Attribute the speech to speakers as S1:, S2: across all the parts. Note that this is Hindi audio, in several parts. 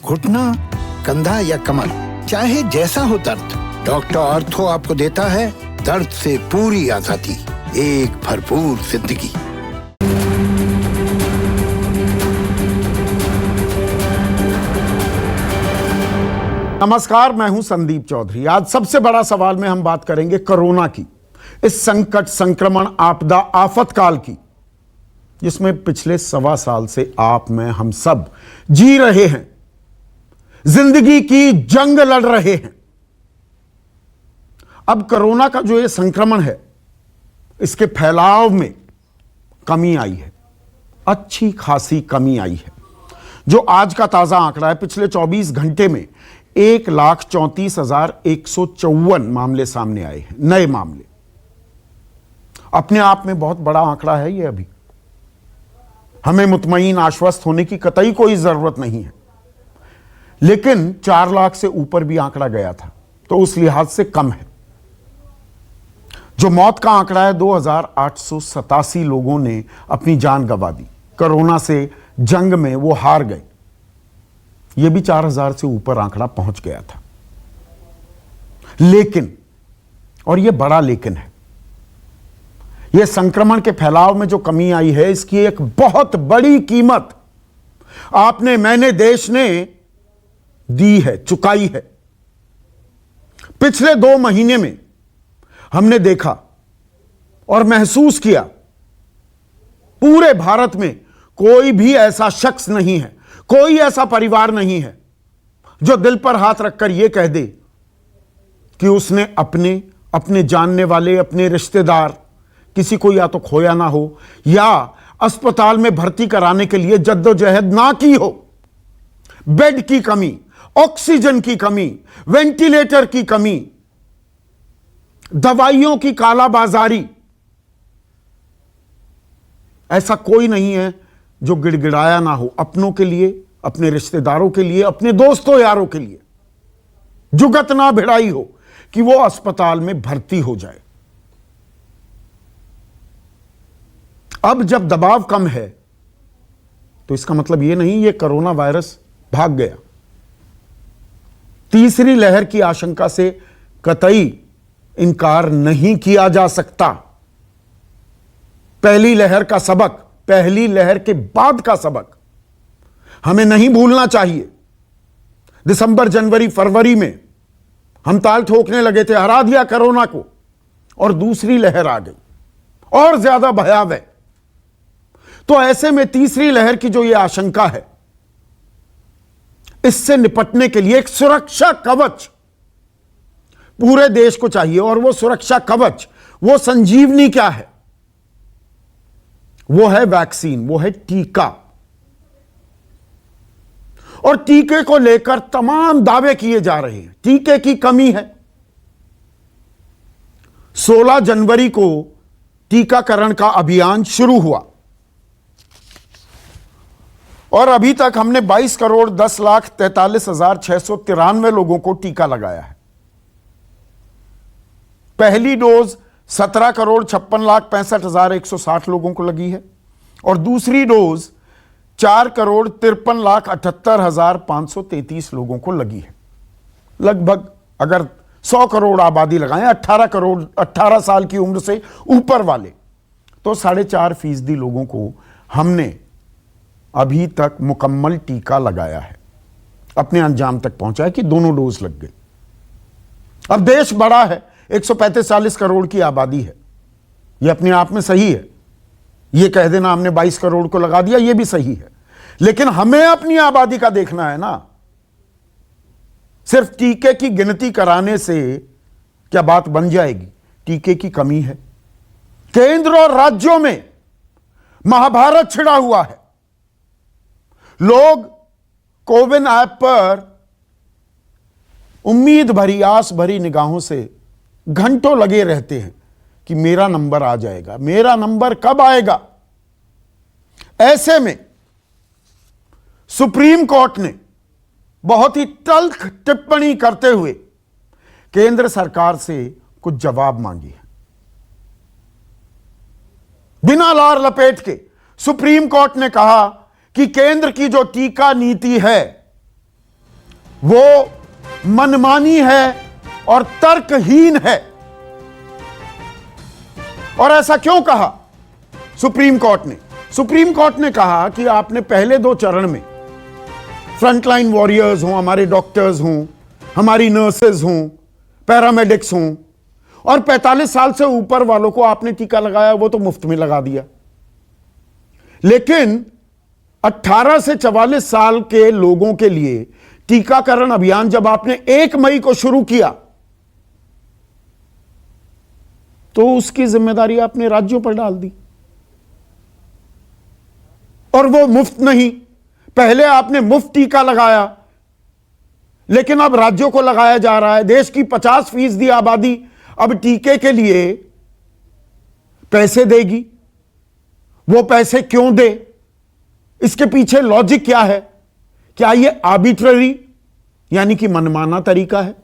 S1: घुटना, कंधा या कमर, चाहे जैसा हो दर्द, डॉक्टर ऑर्थो आपको देता है दर्द से पूरी आजादी, एक भरपूर जिंदगी।
S2: नमस्कार, मैं हूं संदीप चौधरी। आज सबसे बड़ा सवाल में हम बात करेंगे कोरोना की, इस संकट, संक्रमण, आपदा, आफतकाल की, जिसमें पिछले 1.25 साल से आप, मैं, हम सब जी रहे हैं, जिंदगी की जंग लड़ रहे हैं। अब कोरोना का जो ये संक्रमण है, इसके फैलाव में कमी आई है, अच्छी खासी कमी आई है। जो आज का ताजा आंकड़ा है, पिछले 24 घंटे में 1,34,154 मामले सामने आए हैं, नए मामले। अपने आप में बहुत बड़ा आंकड़ा है ये। अभी हमें मुतमईन, आश्वस्त होने की कतई कोई जरूरत नहीं है, लेकिन 4 लाख से ऊपर भी आंकड़ा गया था, तो उस लिहाज से कम है। जो मौत का आंकड़ा है, 2,887 लोगों ने अपनी जान गंवा दी। कोरोना से जंग में वो हार गए। यह भी 4,000 से ऊपर आंकड़ा पहुंच गया था। लेकिन, और यह बड़ा लेकिन है, यह संक्रमण के फैलाव में जो कमी आई है, इसकी एक बहुत बड़ी कीमत आपने, मैंने, देश ने दी है, चुकाई है। पिछले 2 महीने में हमने देखा और महसूस किया, पूरे भारत में कोई भी ऐसा शख्स नहीं है, कोई ऐसा परिवार नहीं है जो दिल पर हाथ रखकर यह कह दे कि उसने अपने जानने वाले, अपने रिश्तेदार, किसी को या तो खोया ना हो या अस्पताल में भर्ती कराने के लिए जद्दोजहद ना की हो। बेड की कमी, ऑक्सीजन की कमी, वेंटिलेटर की कमी, दवाइयों की कालाबाजारी, ऐसा कोई नहीं है जो गिड़गिड़ाया ना हो अपनों के लिए, अपने रिश्तेदारों के लिए, अपने दोस्तों यारों के लिए। जुगत ना भिड़ाई हो कि वो अस्पताल में भर्ती हो जाए। अब जब दबाव कम है, तो इसका मतलब यह नहीं ये कोरोना वायरस भाग गया। तीसरी लहर की आशंका से कतई इनकार नहीं किया जा सकता। पहली लहर का सबक, पहली लहर के बाद का सबक हमें नहीं भूलना चाहिए। दिसंबर, जनवरी, फरवरी में हम ताल ठोकने लगे थे, हरा दिया कोरोना को, और दूसरी लहर आ गई और ज्यादा भयावह। तो ऐसे में तीसरी लहर की जो यह आशंका है, इससे निपटने के लिए एक सुरक्षा कवच पूरे देश को चाहिए। और वो सुरक्षा कवच, वो संजीवनी क्या है? वो है वैक्सीन, वो है टीका। और टीके को लेकर तमाम दावे किए जा रहे हैं। टीके की कमी है। 16 जनवरी को टीकाकरण का अभियान शुरू हुआ और अभी तक हमने 22,10,43,693 लोगों को टीका लगाया है। पहली डोज 17,56,65,160 लोगों को लगी है और दूसरी डोज 4,53,78,533 लोगों को लगी है। लगभग अगर 100 करोड़ आबादी लगाएं, 18 करोड़, 18 साल की उम्र से ऊपर वाले, तो 4.5% लोगों को हमने अभी तक मुकम्मल टीका लगाया है, अपने अंजाम तक पहुंचा है कि दोनों डोज लग गई। अब देश बड़ा है, 135-40 करोड़ की आबादी है। यह अपने आप में सही है। यह कह देना हमने 22 करोड़ को लगा दिया, यह भी सही है। लेकिन हमें अपनी आबादी का देखना है ना। सिर्फ टीके की गिनती कराने से क्या बात बन जाएगी? टीके की कमी है। केंद्र और राज्यों में महाभारत छिड़ा हुआ है। लोग कोविन ऐप पर उम्मीद भरी, आस भरी निगाहों से घंटों लगे रहते हैं कि मेरा नंबर आ जाएगा, मेरा नंबर कब आएगा। ऐसे में सुप्रीम कोर्ट ने बहुत ही तल्ख टिप्पणी करते हुए केंद्र सरकार से कुछ जवाब मांगे हैं। बिना लार लपेट के सुप्रीम कोर्ट ने कहा कि केंद्र की जो टीका नीति है वो मनमानी है और तर्कहीन है। और ऐसा क्यों कहा सुप्रीम कोर्ट ने? सुप्रीम कोर्ट ने कहा कि आपने पहले 2 चरण में फ्रंटलाइन वॉरियर्स हों, हमारे डॉक्टर्स हों, हमारी नर्सेज हों, पैरामेडिक्स हों, और 45 साल से ऊपर वालों को आपने टीका लगाया, वो तो मुफ्त में लगा दिया। लेकिन 18 से 44 साल के लोगों के लिए टीकाकरण अभियान जब आपने 1 मई को शुरू किया, तो उसकी जिम्मेदारी आपने राज्यों पर डाल दी। और वो मुफ्त नहीं, पहले आपने मुफ्त टीका लगाया, लेकिन अब राज्यों को लगाया जा रहा है। देश की 50% आबादी अब टीके के लिए पैसे देगी। वो पैसे क्यों दे? इसके पीछे लॉजिक क्या है? क्या ये आर्बिट्ररी यानी कि मनमाना तरीका है?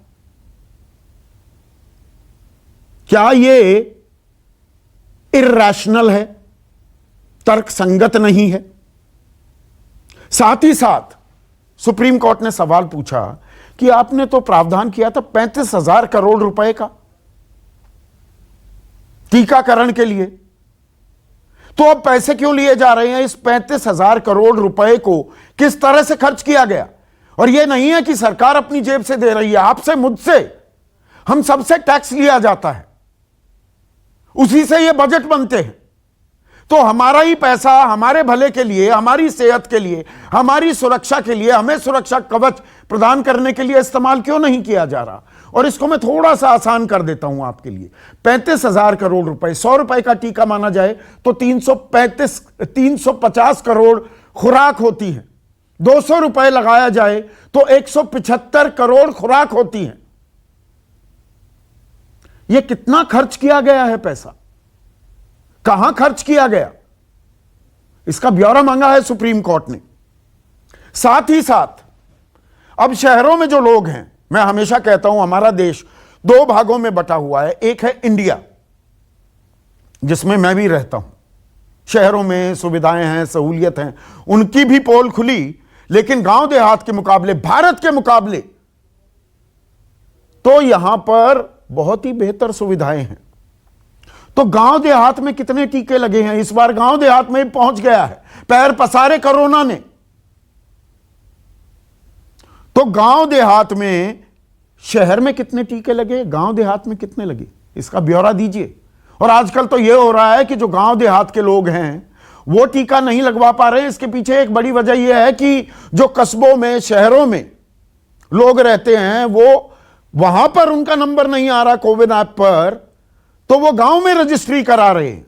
S2: क्या ये इर्रेशनल है, तर्कसंगत नहीं है? साथ ही साथ सुप्रीम कोर्ट ने सवाल पूछा कि आपने तो प्रावधान किया था 35,000 करोड़ रुपए का टीकाकरण के लिए, तो अब पैसे क्यों लिए जा रहे हैं? इस 35,000 करोड़ रुपए को किस तरह से खर्च किया गया? और यह नहीं है कि सरकार अपनी जेब से दे रही है, आपसे, मुझसे, हम सबसे टैक्स लिया जाता है, उसी से ये बजट बनते हैं। तो हमारा ही पैसा हमारे भले के लिए, हमारी सेहत के लिए, हमारी सुरक्षा के लिए, हमें सुरक्षा कवच प्रदान करने के लिए इस्तेमाल क्यों नहीं किया जा रहा? और इसको मैं थोड़ा सा आसान कर देता हूं आपके लिए। 35,000 करोड़ रुपए, 100 रुपए का टीका माना जाए तो 350 करोड़ खुराक होती है। 200 रुपए लगाया जाए तो 175 करोड़ खुराक होती है। यह कितना खर्च किया गया है पैसा? कहां खर्च किया गया? इसका ब्यौरा मांगा है सुप्रीम कोर्ट ने। साथ ही साथ अब शहरों में जो लोग हैं, मैं हमेशा कहता हूं हमारा देश 2 भागों में बटा हुआ है। एक है इंडिया, जिसमें मैं भी रहता हूं। शहरों में सुविधाएं हैं, सहूलियत हैं, उनकी भी पोल खुली, लेकिन गांव देहात के मुकाबले, भारत के मुकाबले तो यहां पर बहुत ही बेहतर सुविधाएं हैं। तो गांव देहात में कितने टीके लगे हैं? इस बार गांव देहात में पहुंच गया है, पैर पसारे कोरोना ने। तो गांव देहात में, शहर में कितने टीके लगे, गांव देहात में कितने लगे, इसका ब्यौरा दीजिए। और आजकल तो यह हो रहा है कि जो गांव देहात के लोग हैं वो टीका नहीं लगवा पा रहे हैं। इसके पीछे एक बड़ी वजह यह है कि जो कस्बों में, शहरों में लोग रहते हैं, वो वहां पर उनका नंबर नहीं आ रहा कोविन ऐप पर, तो वो गांव में रजिस्ट्री करा रहे हैं,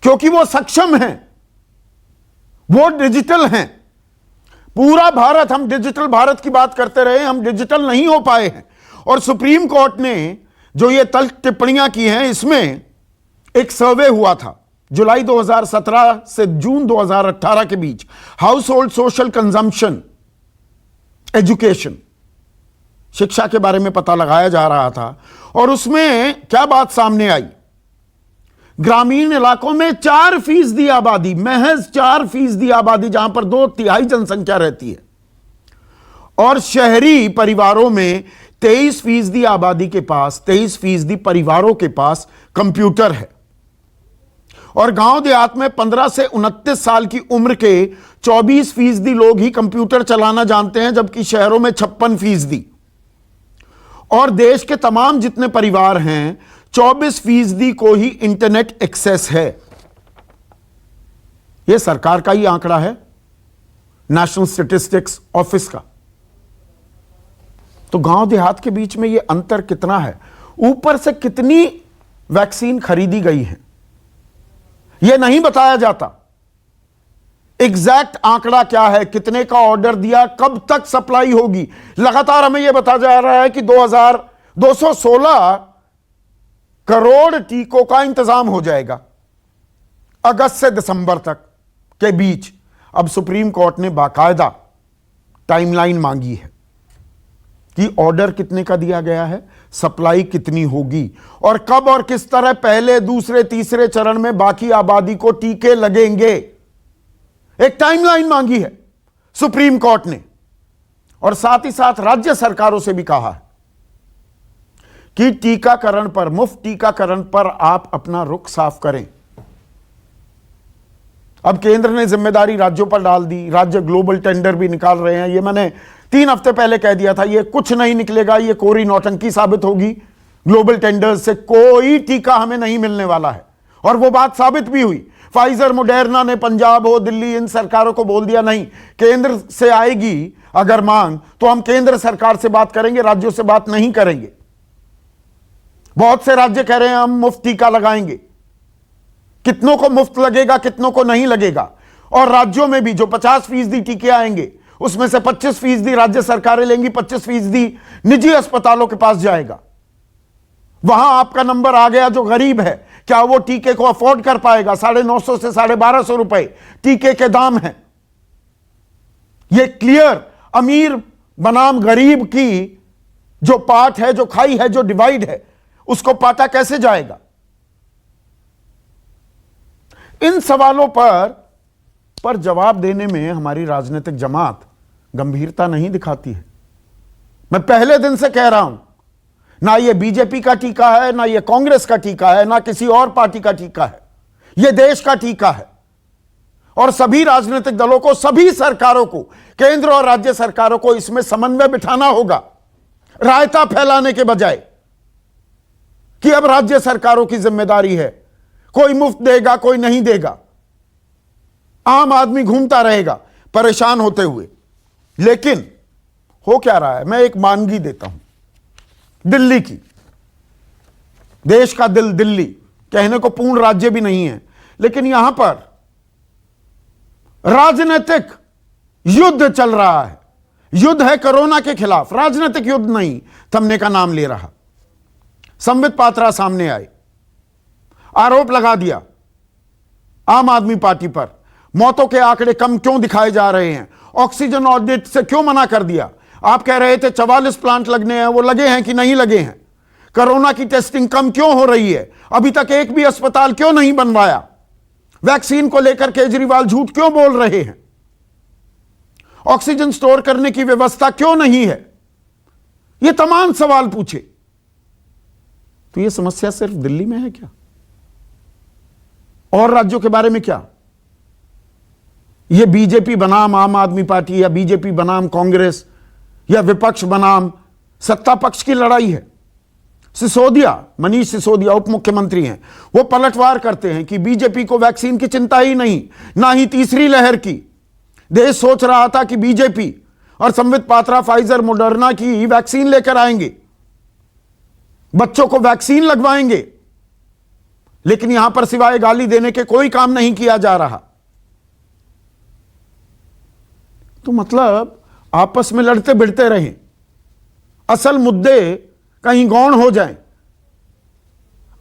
S2: क्योंकि वो सक्षम हैं, वो डिजिटल हैं। पूरा भारत, हम डिजिटल भारत की बात करते रहे, हम डिजिटल नहीं हो पाए हैं। और सुप्रीम कोर्ट ने जो ये तल्ख टिप्पणियां की हैं, इसमें एक सर्वे हुआ था जुलाई 2017 से जून 2018 के बीच, household social consumption education, शिक्षा के बारे में पता लगाया जा रहा था। और उसमें क्या बात सामने आई? ग्रामीण इलाकों में 4% आबादी, महज 4% आबादी, जहां पर 2/3 जनसंख्या रहती है, और शहरी परिवारों में 23% आबादी के पास, 23% परिवारों के पास कंप्यूटर है। और गांव देहात में 15 से 29 साल की उम्र के 24% लोग ही कंप्यूटर चलाना जानते हैं, जबकि शहरों में 56%। और देश के तमाम जितने परिवार हैं, 24% को ही इंटरनेट एक्सेस है। यह सरकार का ही आंकड़ा है, नेशनल स्टैटिस्टिक्स ऑफिस का। तो गांव देहात के बीच में यह अंतर कितना है? ऊपर से कितनी वैक्सीन खरीदी गई है, यह नहीं बताया जाता। एग्जैक्ट आंकड़ा क्या है, कितने का ऑर्डर दिया, कब तक सप्लाई होगी? लगातार हमें यह बताया जा रहा है कि 216 करोड़ टीकों का इंतजाम हो जाएगा अगस्त से दिसंबर तक के बीच। अब सुप्रीम कोर्ट ने बाकायदा टाइमलाइन मांगी है कि ऑर्डर कितने का दिया गया है, सप्लाई कितनी होगी, और कब और किस तरह पहले, दूसरे, तीसरे चरण में बाकी आबादी को टीके लगेंगे। एक टाइमलाइन मांगी है सुप्रीम कोर्ट ने। और साथ ही साथ राज्य सरकारों से भी कहा है कि टीकाकरण पर, मुफ्त टीकाकरण पर आप अपना रुख साफ करें। अब केंद्र ने जिम्मेदारी राज्यों पर डाल दी, राज्य ग्लोबल टेंडर भी निकाल रहे हैं। ये मैंने 3 हफ्ते पहले कह दिया था, ये कुछ नहीं निकलेगा, ये कोरी नौटंकी साबित होगी। ग्लोबल टेंडर्स से कोई टीका हमें नहीं मिलने वाला है, और वो बात साबित भी हुई। फाइजर, मोडेर्ना ने पंजाब हो, दिल्ली, इन सरकारों को बोल दिया नहीं, केंद्र से आएगी अगर मांग तो हम केंद्र सरकार से बात करेंगे, राज्यों से बात नहीं करेंगे। बहुत से राज्य कह रहे हैं हम मुफ्त टीका लगाएंगे। कितनों को मुफ्त लगेगा, कितनों को नहीं लगेगा। और राज्यों में भी जो 50% टीके आएंगे, उसमें से 25% राज्य सरकारें लेंगी, 25% निजी अस्पतालों के पास जाएगा। वहां आपका नंबर आ गया जो गरीब है, क्या वो टीके को अफोर्ड कर पाएगा? 950 से 1250 रुपए टीके के दाम हैं। ये क्लियर अमीर बनाम गरीब की जो पाठ है, जो खाई है, जो डिवाइड है, उसको पाटा कैसे जाएगा? इन सवालों पर जवाब देने में हमारी राजनीतिक जमात गंभीरता नहीं दिखाती है। मैं पहले दिन से कह रहा हूं, ना ये बीजेपी का टीका है, ना ये कांग्रेस का टीका है, ना किसी और पार्टी का टीका है, ये देश का टीका है। और सभी राजनीतिक दलों को, सभी सरकारों को, केंद्र और राज्य सरकारों को इसमें समन्वय बिठाना होगा, रायता फैलाने के बजाय कि अब राज्य सरकारों की जिम्मेदारी है, कोई मुफ्त देगा, कोई नहीं देगा। आम आदमी घूमता रहेगा परेशान होते हुए। लेकिन हो क्या रहा है, मैं एक मानगी देता हूं दिल्ली की। देश का दिल दिल्ली, कहने को पूर्ण राज्य भी नहीं है, लेकिन यहां पर राजनीतिक युद्ध चल रहा है। युद्ध है कोरोना के खिलाफ, राजनीतिक युद्ध नहीं थमने का नाम ले रहा। संबित पात्रा सामने आए, आरोप लगा दिया आम आदमी पार्टी पर, मौतों के आंकड़े कम क्यों दिखाए जा रहे हैं, ऑक्सीजन ऑडिट से क्यों मना कर दिया। आप कह रहे थे 44 प्लांट लगने हैं, वो लगे हैं कि नहीं लगे हैं। कोरोना की टेस्टिंग कम क्यों हो रही है, अभी तक एक भी अस्पताल क्यों नहीं बनवाया। वैक्सीन को लेकर केजरीवाल झूठ क्यों बोल रहे हैं, ऑक्सीजन स्टोर करने की व्यवस्था क्यों नहीं है। ये तमाम सवाल पूछे। तो ये समस्या सिर्फ दिल्ली में है क्या, और राज्यों के बारे में क्या? ये बीजेपी बनाम आम आदमी पार्टी, या बीजेपी बनाम कांग्रेस, या विपक्ष बनाम सत्ता पक्ष की लड़ाई है। सिसोदिया, मनीष सिसोदिया उप मुख्यमंत्री हैं, वो पलटवार करते हैं कि बीजेपी को वैक्सीन की चिंता ही नहीं, ना ही तीसरी लहर की। देश सोच रहा था कि बीजेपी और संबित पात्रा फाइजर मोडर्ना की वैक्सीन लेकर आएंगे, बच्चों को वैक्सीन लगवाएंगे, लेकिन यहां पर सिवाय गाली देने के कोई काम नहीं किया जा रहा। तो मतलब आपस में लड़ते भिड़ते रहें, असल मुद्दे कहीं गौण हो जाएं।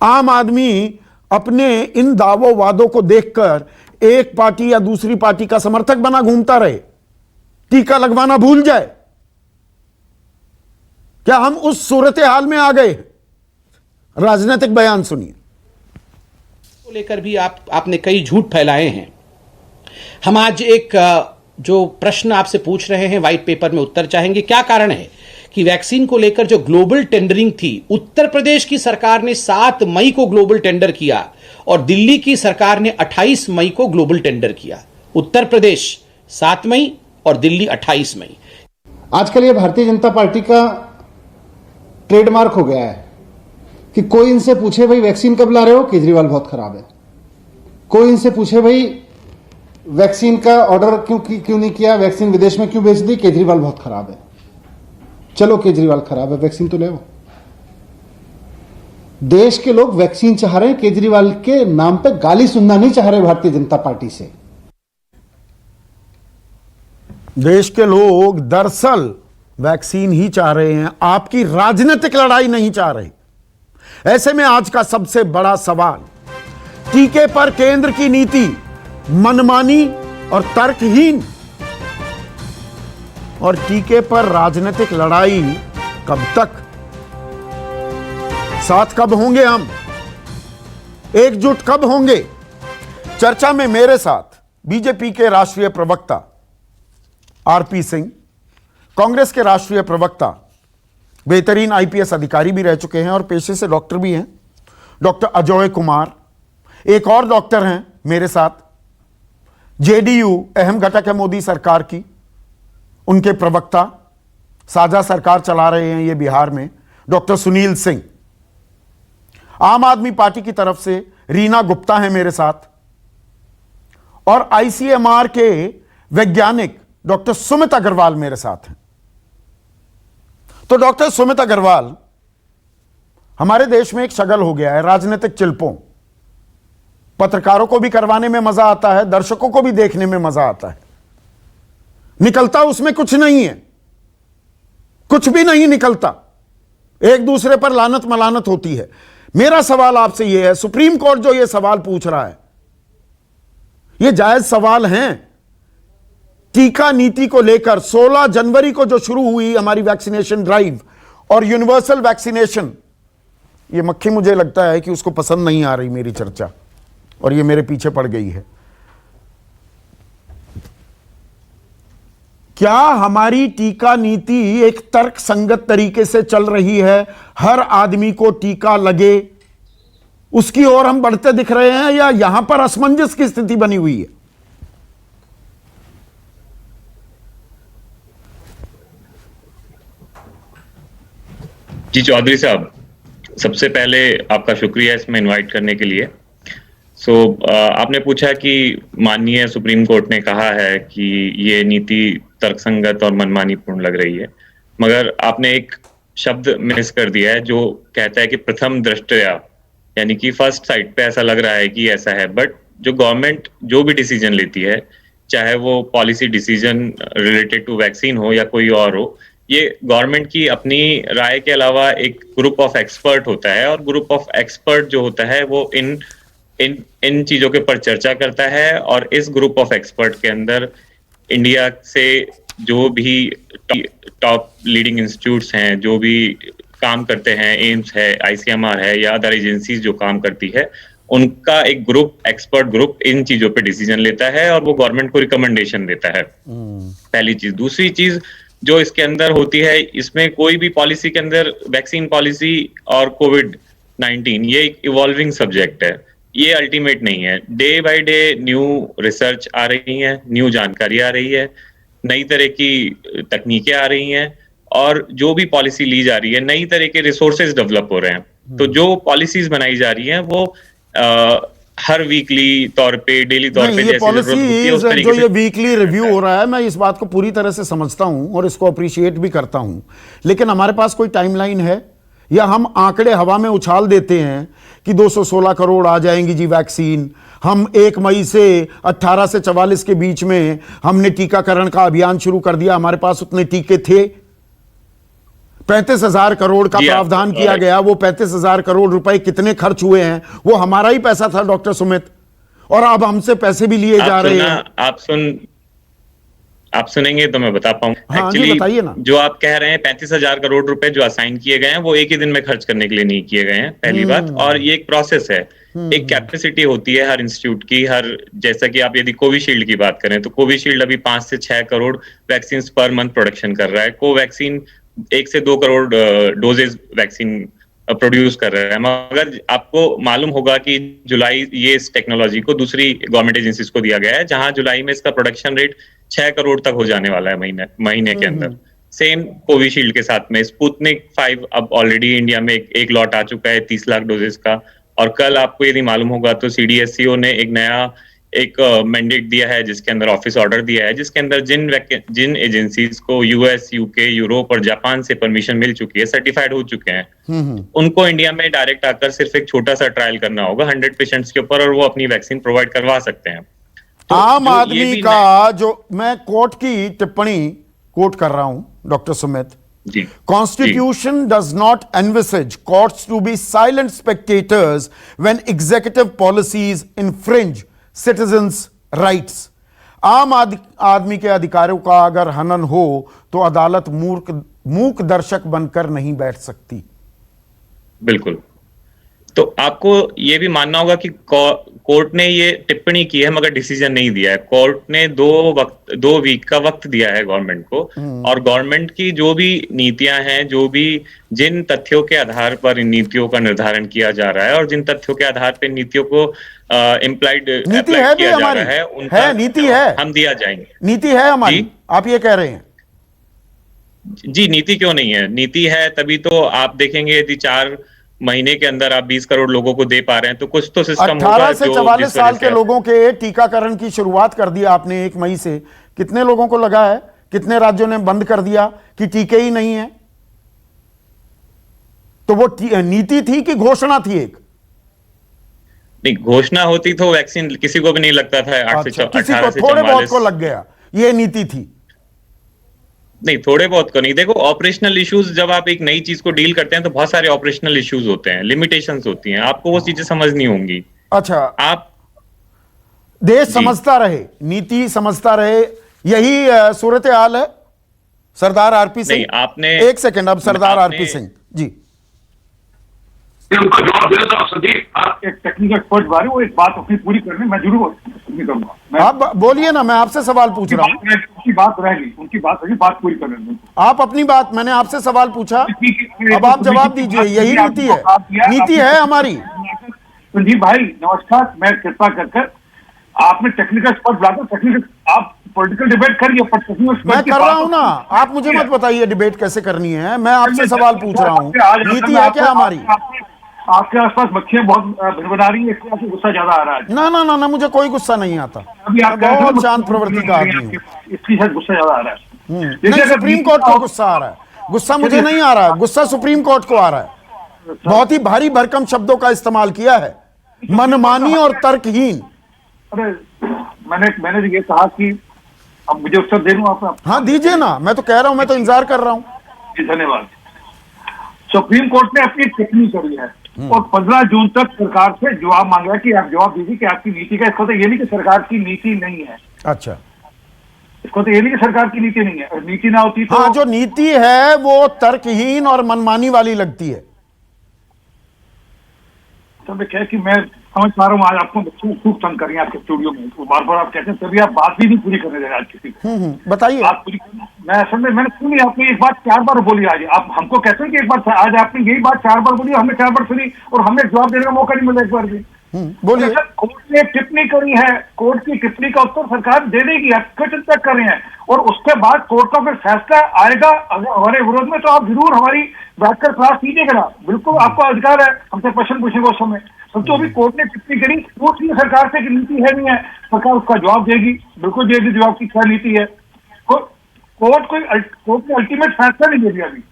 S2: आम आदमी अपने इन दावों वादों को देखकर एक पार्टी या दूसरी पार्टी का समर्थक बना घूमता रहे, टीका लगवाना भूल जाए। क्या हम उस सूरत हाल में आ गए? राजनीतिक बयान सुनिए।
S3: को लेकर भी आपने कई झूठ फैलाए हैं। हम आज एक जो प्रश्न आपसे पूछ रहे हैं, व्हाइट पेपर में उत्तर चाहेंगे। क्या कारण है कि वैक्सीन को लेकर जो ग्लोबल टेंडरिंग थी, उत्तर प्रदेश की सरकार ने 7 मई को ग्लोबल टेंडर किया और दिल्ली की सरकार ने 28 मई को ग्लोबल टेंडर किया। उत्तर प्रदेश 7 मई और दिल्ली 28 मई।
S4: आजकल ये भारतीय जनता पार्टी का ट्रेडमार्क हो गया है कि कोई इनसे पूछे भाई वैक्सीन कब ला रहे हो, केजरीवाल बहुत खराब है। कोई इनसे पूछे भाई वैक्सीन का ऑर्डर क्यों नहीं किया, वैक्सीन विदेश में क्यों भेज दी, केजरीवाल बहुत खराब है। चलो केजरीवाल खराब है, वैक्सीन तो ले आओ। देश के लोग वैक्सीन चाह रहे हैं, केजरीवाल के नाम पे गाली सुनना नहीं चाह रहे भारतीय जनता पार्टी से।
S2: देश के लोग दरअसल वैक्सीन ही चाह रहे हैं, आपकी राजनीतिक लड़ाई नहीं चाह रहे। ऐसे में आज का सबसे बड़ा सवाल, टीके पर केंद्र की नीति मनमानी और तर्कहीन, और टीके पर राजनीतिक लड़ाई कब तक? साथ कब होंगे हम, एकजुट कब होंगे? चर्चा में मेरे साथ बीजेपी के राष्ट्रीय प्रवक्ता आरपी सिंह, कांग्रेस के राष्ट्रीय प्रवक्ता, बेहतरीन आईपीएस अधिकारी भी रह चुके हैं और पेशे से डॉक्टर भी हैं, डॉक्टर अजय कुमार। एक और डॉक्टर हैं मेरे साथ, जेडीयू अहम घटक है मोदी सरकार की, उनके प्रवक्ता, साझा सरकार चला रहे हैं ये बिहार में, डॉक्टर सुनील सिंह। आम आदमी पार्टी की तरफ से रीना गुप्ता है मेरे साथ, और आईसीएमआर के वैज्ञानिक डॉक्टर सुमित अग्रवाल मेरे साथ हैं। तो डॉक्टर सुमित अग्रवाल, हमारे देश में एक शगल हो गया है राजनीतिक चिल्पों। पत्रकारों को भी करवाने में मजा आता है, दर्शकों को भी देखने में मजा आता है, निकलता उसमें कुछ नहीं है, कुछ भी नहीं निकलता, एक दूसरे पर लानत मलानत होती है। मेरा सवाल आपसे यह है, सुप्रीम कोर्ट जो यह सवाल पूछ रहा है, यह जायज सवाल हैं? टीका नीति को लेकर 16 जनवरी को जो शुरू हुई हमारी वैक्सीनेशन ड्राइव और यूनिवर्सल वैक्सीनेशन, यह मक्खी मुझे लगता है कि उसको पसंद नहीं आ रही मेरी चर्चा, और यह मेरे पीछे पड़ गई है। क्या हमारी टीका नीति एक तर्क संगत तरीके से चल रही है, हर आदमी को टीका लगे, उसकी ओर हम बढ़ते दिख रहे हैं, या यहां पर असमंजस की स्थिति बनी हुई है?
S5: जी चौधरी साहब, सबसे पहले आपका शुक्रिया इसमें इनवाइट करने के लिए। आपने पूछा कि माननीय सुप्रीम कोर्ट ने कहा है कि ये नीति तर्कसंगत और मनमानीपूर्ण लग रही है, मगर आपने एक शब्द मिस कर दिया है जो कहता है कि प्रथम दृष्टया, यानी कि फर्स्ट साइट पे ऐसा लग रहा है कि ऐसा है, बट जो गवर्नमेंट जो भी डिसीजन लेती है, चाहे वो policy decision related to vaccine हो या कोई और हो, ये गवर्नमेंट की अपनी राय के अलावा एक ग्रुप ऑफ एक्सपर्ट होता है, और ग्रुप ऑफ एक्सपर्ट जो होता है वो इन चीजों के ऊपर चर्चा करता है। और इस ग्रुप ऑफ एक्सपर्ट के अंदर इंडिया से जो भी टॉप लीडिंग इंस्टीट्यूट्स हैं, जो भी काम करते हैं, एम्स है, आईसीएमआर है या अदर एजेंसीज जो काम करती है, उनका एक ग्रुप, एक्सपर्ट ग्रुप इन चीजों पे डिसीजन लेता है और वो गवर्नमेंट को रिकमेंडेशन देता है। पहली चीज। दूसरी चीज जो इसके अंदर होती है, इसमें कोई भी पॉलिसी के अंदर, वैक्सीन पॉलिसी और कोविड-19 ये एक इवॉल्विंग सब्जेक्ट है, ये अल्टीमेट नहीं है। Day by day new research आ रही है, न्यू जानकारी आ रही है, नई तरह की तकनीकें आ रही हैं, और जो भी पॉलिसी ली जा रही है, नई तरह के रिसोर्सेज डेवलप हो रहे हैं। तो जो पॉलिसीज बनाई जा रही हैं वो हर वीकली तौर पे, डेली तौर पे, जैसे जरूरत होती है उस तरीके से।
S2: ये वीकली रिव्यू हो रहा है, मैं इस बात को पूरी तरह से समझता हूं और इसको अप्रिशिएट भी करता हूं, लेकिन हमारे पास कोई टाइमलाइन है, या हम आंकड़े हवा में उछाल देते हैं कि 216 करोड़ आ जाएंगी जी वैक्सीन, हम 1 मई से 18 से 44 के बीच में हमने टीकाकरण का अभियान शुरू कर दिया, हमारे पास उतने टीके थे, 35,000 करोड़ का प्रावधान किया गया, वो 35,000 करोड़ रुपए कितने खर्च हुए हैं? वो हमारा ही पैसा था डॉक्टर सुमित, और अब हमसे पैसे भी लिए जा रहे हैं।
S5: आप सुनेंगे तो मैं बता पाऊंगा।
S2: हाँ,
S5: एक्चुअली
S2: बताइए ना।
S5: जो आप कह रहे हैं 35,000 करोड़ रुपए जो असाइन किए गए हैं, वो एक ही दिन में खर्च करने के लिए नहीं किए गए हैं, पहली बात। और ये एक प्रोसेस है, एक कैपेसिटी होती है हर इंस्टीट्यूट की, जैसा कि आप यदि कोविशील्ड की बात करें तो कोविशील्ड अभी 5 से 6 crore vaccine per month production कर रहा है। कोवैक्सीन 1 से 2 करोड़ डोजेज वैक्सीन प्रोड्यूस कर रहा है। मगर आपको मालूम होगा कि जुलाई ये इस टेक्नोलॉजी को दूसरी गवर्नमेंट एजेंसीज को दिया गया है, जहां जुलाई में इसका प्रोडक्शन रेट 6 करोड़ तक हो जाने वाला है महीने के अंदर। सेम कोविशील्ड के साथ में स्पुतनिक 5 अब ऑलरेडी इंडिया में एक लॉट आ चुका है 30 लाख डोजेस का। और कल आपको यदि मालूम होगा तो सीडीएससीओ ने एक नया मैंडेट दिया है, जिसके अंदर ऑफिस ऑर्डर दिया है, जिसके अंदर जिन एजेंसीज को यूएस, यूके, यूरोप और जापान से परमिशन मिल चुकी है, सर्टिफाइड हो चुके हैं, उनको इंडिया में डायरेक्ट आकर सिर्फ एक छोटा सा ट्रायल करना होगा 100 पेशेंट्स के ऊपर, और वो अपनी वैक्सीन प्रोवाइड करवा सकते हैं।
S2: तो आम आदमी का जो, मैं कोर्ट की टिप्पणी कोट कर रहा हूं doctor Sumit, Constitution does not envisage courts to be silent spectators when executive policies infringe citizens' rights. आम आदमी के अधिकारों का अगर हनन हो तो अदालत मूक दर्शक बनकर नहीं बैठ सकती।
S5: बिल्कुल। तो आपको ये भी मानना होगा कि कोर्ट ने ये टिप्पणी की है मगर डिसीजन नहीं दिया है। कोर्ट ने 2 वीक का वक्त दिया है गवर्नमेंट को, और गवर्नमेंट की जो भी नीतियां हैं, जो भी जिन तथ्यों के आधार पर इन नीतियों का निर्धारण किया जा रहा है और जिन तथ्यों के आधार पर नीतियों को इम्प्लाइड
S2: नीति है भी
S5: किया जा
S2: हमारी
S5: रहा है, उनका
S2: नीति है,
S5: हम दिया जाएंगे।
S2: नीति है हमारी, आप ये कह रहे हैं?
S5: जी, नीति क्यों नहीं है? नीति है तभी तो आप देखेंगे यदि 4 महीने के अंदर आप 20 करोड़ लोगों को दे पा रहे हैं तो कुछ तो सिस्टम होगा।
S2: 18 से 44 साल के लोगों के टीकाकरण की शुरुआत कर दिया आपने 1 मई से। कितने लोगों को लगा है? कितने राज्यों ने बंद कर दिया कि टीके ही नहीं है? तो वो नीति थी कि घोषणा थी एक?
S5: नहीं, घोषणा होती तो वैक्सीन किसी को भी नहीं लगता था। 8 से 18
S2: किसी को, थोड़े बहुत को लग गया, ये नीति थी।
S5: नहीं, थोड़े बहुत को नहीं। देखो, ऑपरेशनल इश्यूज, जब आप एक नई चीज को डील करते हैं तो बहुत सारे ऑपरेशनल इश्यूज होते हैं, लिमिटेशंस होती हैं, आपको वो चीजें समझनी होंगी।
S2: अच्छा,
S5: आप
S2: देश समझता रहे, नीति समझता रहे, यही सूरत हाल है सरदार आरपी सिंह?
S5: नहीं, आपने
S2: 1 सेकंड, अब सरदार आरपी सिंह जी
S6: उनका जवाब दे देता हूं। संदीप, आप एक टेक्निकल एक्सपर्ट बारे वो एक बात अपनी पूरी करने मैं जरूर करूंगा।
S2: आप बोलिए ना, मैं आपसे सवाल पूछ रहा हूँ।
S6: उनकी बात रहेगी, बात पूरी करने में
S2: आप अपनी बात, मैंने आपसे सवाल पूछा, अब आप जवाब दीजिए। यही नीति है, नीति है हमारी।
S6: संदीप भाई नमस्कार, मैं कृपा कर आपने टेक्निकल एक्सपर्ट बुलाकर टेक्निकल, आप पॉलिटिकल डिबेट करिए, पर टेक्निकल
S2: मैं कर रहा हूं ना। आप मुझे मत बताइए डिबेट कैसे करनी है, मैं आपसे सवाल पूछ रहा हूँ। नीति है क्या हमारी?
S6: आपके आसपास मक्खियां बहुत भिनभिना रही है, इसलिए आपको गुस्सा ज्यादा आ रहा है।
S2: ना, मुझे कोई गुस्सा नहीं आता।
S6: अभी आप
S2: बहुत शांत प्रवृत्ति का आदमी हूं।
S6: इसकी शायद गुस्सा ज्यादा आ रहा है।
S2: नहीं, सुप्रीम कोर्ट को गुस्सा आ रहा है। गुस्सा मुझे नहीं आ रहा है, गुस्सा सुप्रीम कोर्ट को आ रहा है। बहुत ही भारी भरकम शब्दों का इस्तेमाल किया है, मनमानी और तर्कहीन।
S6: अरे मैंने ये कहा कि अब मुझे उत्तर दे दूं आप?
S2: हाँ दीजिए ना, मैं तो कह रहा हूं, मैं तो इंतजार कर रहा हूं।
S6: धन्यवाद। सुप्रीम कोर्ट ने अपनी टिप्पणी करी है और 15 जून तक सरकार से जवाब मांगा कि आप जवाब दीजिए कि आपकी नीति का। इसको तो ये नहीं कि सरकार की नीति नहीं है।
S2: अच्छा,
S6: इसको तो ये नहीं कि सरकार की नीति नहीं है, और नीति ना होती तो।
S2: हाँ, जो नीति है वो तर्कहीन और मनमानी वाली लगती है।
S6: तो मैं क्या कि मैं समझ पा रहा हूँ, आज आपको बच्चों खूब तंग कर रही हैं आपके स्टूडियो में, तो बार बार आप कहते हैं, तभी आप बात भी नहीं पूरी करने दे रहे आज किसी को।
S2: बताइए।
S6: आप पूरी, मैं असल में मैंने सुनी, आपने एक बात 4 बार बोली आज। आप हमको कहते हैं कि एक बार, आज आपने यही बात 4 बार बोली, हमने 4 बार सुनी और हमें जवाब देने का मौका नहीं मिला एक बार भी।
S2: बोलिए।
S6: कोर्ट ने टिप्पणी करी है, कोर्ट की टिप्पणी का उत्तर सरकार दे देगी, आप क्यों चिंता कर रहे हैं? और उसके बाद कोर्ट का फिर फैसला आएगा हमारे विरोध में, तो आप जरूर हमारी बैठकर क्लास कीजिएगा ना। बिल्कुल आपका अधिकार है हमसे प्रश्न पूछने को उस समय। तो अभी कोर्ट ने टिप्पणी करी, पूछ ली सरकार से कि नीति है नहीं है, सरकार उसका जवाब देगी, बिल्कुल देगी जवाब की क्या नीति है। कोर्ट ने अल्टीमेट फैसला नहीं दे दिया अभी।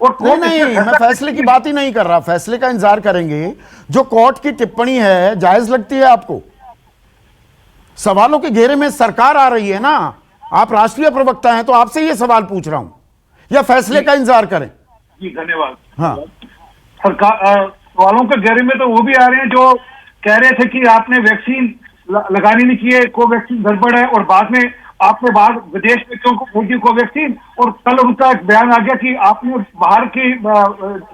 S6: और
S2: नहीं, मैं फैसले की बात ही नहीं कर रहा, फैसले का इंतजार करेंगे। जो कोर्ट की टिप्पणी है जायज लगती है आपको? सवालों के घेरे में सरकार आ रही है ना, आप राष्ट्रीय प्रवक्ता हैं, तो आपसे ये सवाल पूछ रहा हूं, या फैसले का इंतजार करें?
S6: जी धन्यवाद।
S2: हाँ,
S6: सरकार सवालों के घेरे में तो वो भी आ रहे हैं जो कह रहे थे कि आपने वैक्सीन लगानी नहीं चाहिए, कोवैक्सीन गड़बड़ है, और बाद में आपने बाहर विदेश में क्यों भेजी कोवैक्सीन, और कल उनका एक बयान आ गया कि आपने बाहर के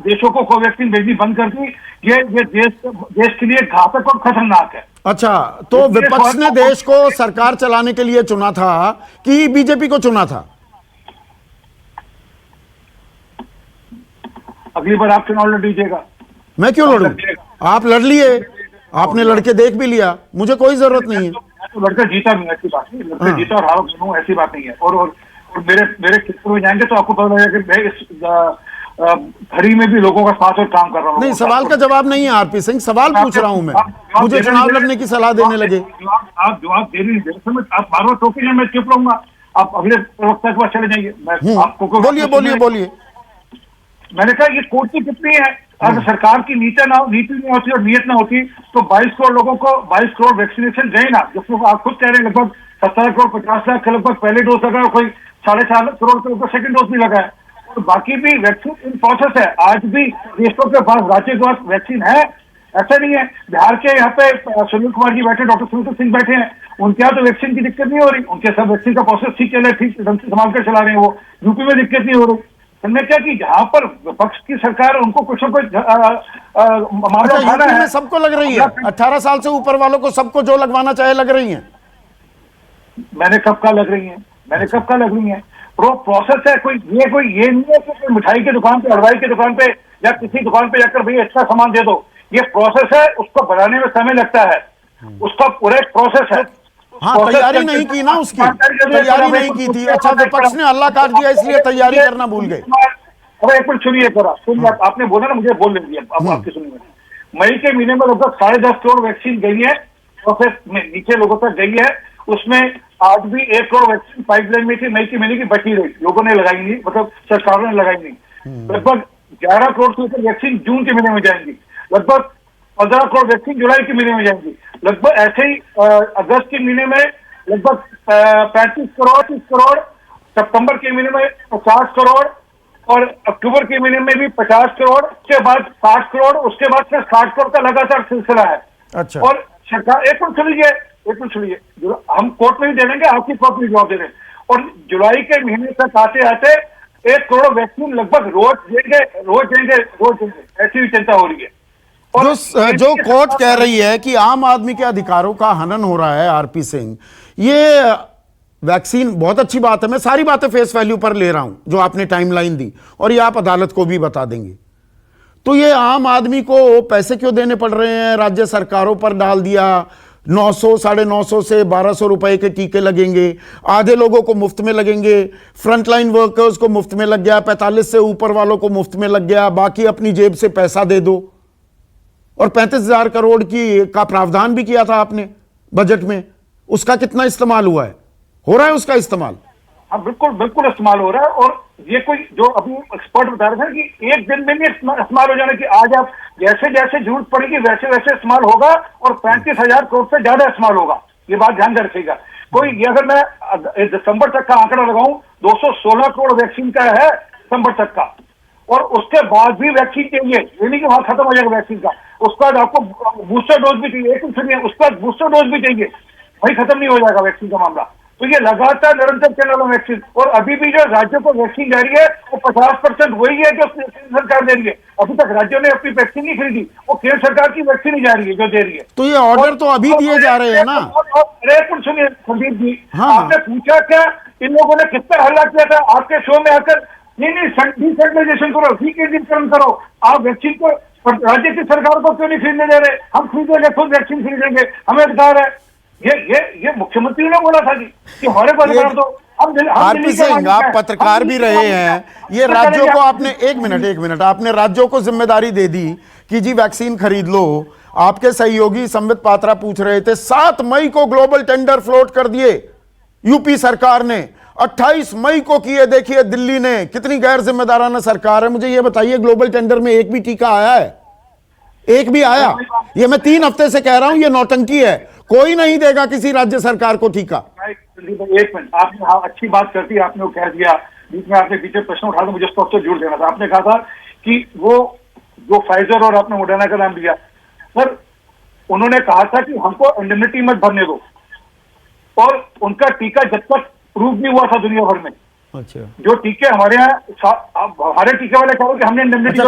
S6: देशों को कोवैक्सीन भेजनी बंद कर दी। ये देश के लिए घातक और खतरनाक है।
S2: अच्छा, तो विपक्ष ने देश को सरकार चलाने के लिए चुना था कि बीजेपी को चुना था?
S6: अगली बार आप चुनाव लड़ लीजिएगा।
S2: मैं क्यों लड़ूं? आप लड़ लिए, आपने लड़के देख भी लिया, मुझे कोई जरूरत नहीं है।
S6: तो लड़का जीता नहीं, ऐसी बात नहीं, लड़का जीता और हारा दोनों, ऐसी बात नहीं है। और मेरे क्षेत्र में जाएंगे तो आपको पता लगेगा कि मैं इस घड़ी में भी लोगों का साथ और काम कर रहा हूँ।
S2: नहीं, सवाल का जवाब नहीं है आरपी सिंह, सवाल पूछ रहा हूं मैं, मुझे चुनाव लड़ने की सलाह देने लगे।
S6: आप जवाब दे नहीं दे, आप बार बार टोकेंगे, मैं चुप रहूंगा, आप अगले प्रवक्ता के पास चले जाइए। मैं आपको
S2: बोलिए।
S6: मैंने कहा ये कोर्ट की टिप्पणी है, अगर सरकार की नीति नहीं होती और नीयत ना होती तो 22 करोड़ लोगों को 22 करोड़ वैक्सीनेशन गए ना, जिसको आप खुद कह रहे हैं लगभग 17 करोड़ 50 लाख के लगभग पहले डोज लगा, कोई 4.5 करोड़ के लगभग सेकंड डोज भी लगा है, और बाकी भी वैक्सीन इन प्रोसेस है। आज भी देशों के पास, राज्यों के पास वैक्सीन है, ऐसा नहीं है। बिहार के यहाँ पे सुनील कुमार जी बैठे, डॉक्टर सुनील सिंह बैठे हैं, उनके यहाँ तो वैक्सीन की दिक्कत नहीं हो रही, उनके सब वैक्सीन का प्रोसेस ठीक चल रहा है, ठीक ढंग से संभाल कर चला रहे हैं वो। यूपी में दिक्कत नहीं हो रही, हमने क्या कि जहां पर विपक्ष की सरकार उनको कुछ न कुछ मामला
S2: अच्छा,
S6: उठाना
S2: यूपी
S6: है।
S2: में सबको लग रही है, 18 साल से ऊपर वालों को सबको जो लगवाना चाहे लग रही है।
S6: मैंने कब का लग रही है, मैंने कब का लग रही है। प्रोसेस है, कोई ये नहीं है कि कोई मिठाई की दुकान पे, हलवाई की दुकान पे या किसी दुकान पे जाकर भाई अच्छा सामान दे दो। ये प्रोसेस है, उसको बनाने में समय लगता है, उसका पूरा एक प्रोसेस है।
S2: हाँ, तैयारी नहीं की ना, उसकी तैयारी नहीं की थी। अच्छा, विपक्ष ने हल्ला काट दिया इसलिए तैयारी करना भूल गए।
S6: अब एक मिनट सुनिए जरा, सुनिए, आपने बोला ना, मुझे बोल दीजिए, अब आपकी सुनिए। मई के महीने में लगभग 10.5 करोड़ वैक्सीन गई है, प्रोसेस में नीचे लोगों तक गई है। उसमें आज भी 1 करोड़ वैक्सीन पाइपलाइन में थी, मई के महीने की बची रही, लोगों ने लगाई नहीं, मतलब सरकारों ने लगाई नहीं। लगभग 11 करोड़ से ऊपर वैक्सीन जून के महीने में जाएंगी, लगभग 15 करोड़ वैक्सीन जुलाई के महीने में जाएंगी, लगभग ऐसे ही अगस्त के महीने में लगभग 35 करोड़, 30 करोड़, सितंबर के महीने में 50 करोड़ और अक्टूबर के महीने में भी 50 करोड़, उसके बाद 60 करोड़, उसके बाद से 60 करोड़ का लगातार सिलसिला है।
S2: अच्छा,
S6: और सरकार, एक मिनट सुनिए, हम कोर्ट में ही दे देंगे, आपकी कोर्ट में जवाब दे देंगे। और जुलाई के महीने तक आते आते 1 करोड़ वैक्सीन लगभग रोज देंगे, ऐसी भी चिंता हो रही है।
S2: जो कोर्ट कह रही है कि आम आदमी के अधिकारों का हनन हो रहा है, आरपी सिंह, ये वैक्सीन बहुत अच्छी बात है, मैं सारी बातें फेस वैल्यू पर ले रहा हूं जो आपने टाइमलाइन दी, और ये आप अदालत को भी बता देंगे। तो ये आम आदमी को पैसे क्यों देने पड़ रहे हैं? राज्य सरकारों पर डाल दिया, 900, 950 से 1200 रुपए के टीके लगेंगे, आधे लोगों को मुफ्त में लगेंगे, फ्रंटलाइन वर्कर्स को मुफ्त में लग गया, 45 से ऊपर वालों को मुफ्त में लग गया, बाकी अपनी जेब से पैसा दे दो। और 35,000 करोड़ का प्रावधान भी किया था आपने बजट में, उसका कितना इस्तेमाल हुआ है? हो रहा है उसका इस्तेमाल?
S6: हाँ, बिल्कुल इस्तेमाल हो रहा है। और ये कोई जो अभी एक्सपर्ट बता रहे थे कि एक दिन में भी इस्तेमाल हो जाना, कि आज आप जैसे जैसे जरूरत पड़ेगी वैसे वैसे इस्तेमाल होगा, और 35,000 करोड़ से ज्यादा इस्तेमाल होगा, ये बात ध्यान रखिएगा। कोई ये अगर मैं दिसंबर तक का आंकड़ा लगाऊं, 216 करोड़ वैक्सीन का है दिसंबर तक का, और उसके बाद भी वैक्सीन चाहिए, ये नहीं कि वहां खत्म हो जाएगा वैक्सीन का, उसके बाद आपको बूस्टर डोज भी चाहिए, उसके बाद बूस्टर डोज भी चाहिए, वही खत्म नहीं हो जाएगा वैक्सीन का मामला। तो ये लगातार निरंतर चल रहा है वैक्सीन। और अभी भी जो राज्यों को वैक्सीन जा रही है वो 50% वही है जो केंद्र सरकार दे रही है। अभी तक राज्यों ने अपनी वैक्सीन नहीं खरीदी, वो केंद्र सरकार की वैक्सीन ही जा रही है जो दे रही है।
S2: तो ये ऑर्डर तो अभी दिए जा रहे हैं ना।
S6: अरे कुछ सुनिए संदीप जी,
S2: हाँ,
S6: आपने पूछा क्या इन लोगों ने कितना हल्ला किया था आपके शो में आकर? नहीं, डिसेंट्रलाइजेशन करो, विकेंद्रीकरण करो। आप वैक्सीन को राज्य की सरकार को क्यों नहीं खरीदने दे रहे? हम खरीदेंगे, खुद वैक्सीन खरीदेंगे, हमें अधिकार है। ये मुख्यमंत्री ने बोला था जी कि हमारे को अधिकार दो।
S2: आरपी सिंह, आप पत्रकार भी रहे हैं, ये राज्यों को आपने एक मिनट आपने राज्यों को जिम्मेदारी दे दी कि जी वैक्सीन खरीद लो। आपके सहयोगी संबित पात्रा पूछ रहे थे, 7 मई को ग्लोबल टेंडर फ्लोट कर दिए यूपी सरकार ने, 28 मई को किए। देखिए दिल्ली ने, कितनी गैर जिम्मेदाराना सरकार है। मुझे ये बताइए, ग्लोबल टेंडर में एक भी टीका आया है? एक भी आया? ये मैं 3 हफ्ते से कह रहा हूं, ये नौटंकी है। कोई नहीं देगा किसी राज्य सरकार को टीका।
S6: एक मिनट, आपने हाँ अच्छी बात कर दी, आपने वो कह दिया, बीच में आपने पीछे प्रश्न उठा, मुझे उस पर जोड़ देना था। आपने कहा था कि वो जो फाइजर और आपने मोडर्ना का नाम लिया, सर उन्होंने कहा था कि हमको इंडेमनिटी मत भरने दो, और उनका टीका जब तक प्रूव नहीं हुआ था दुनिया भर में।
S2: अच्छा,
S6: जो टीके हमारे यहाँ, हमारे टीके वाले कहो कि हमने इंडेमनिटी,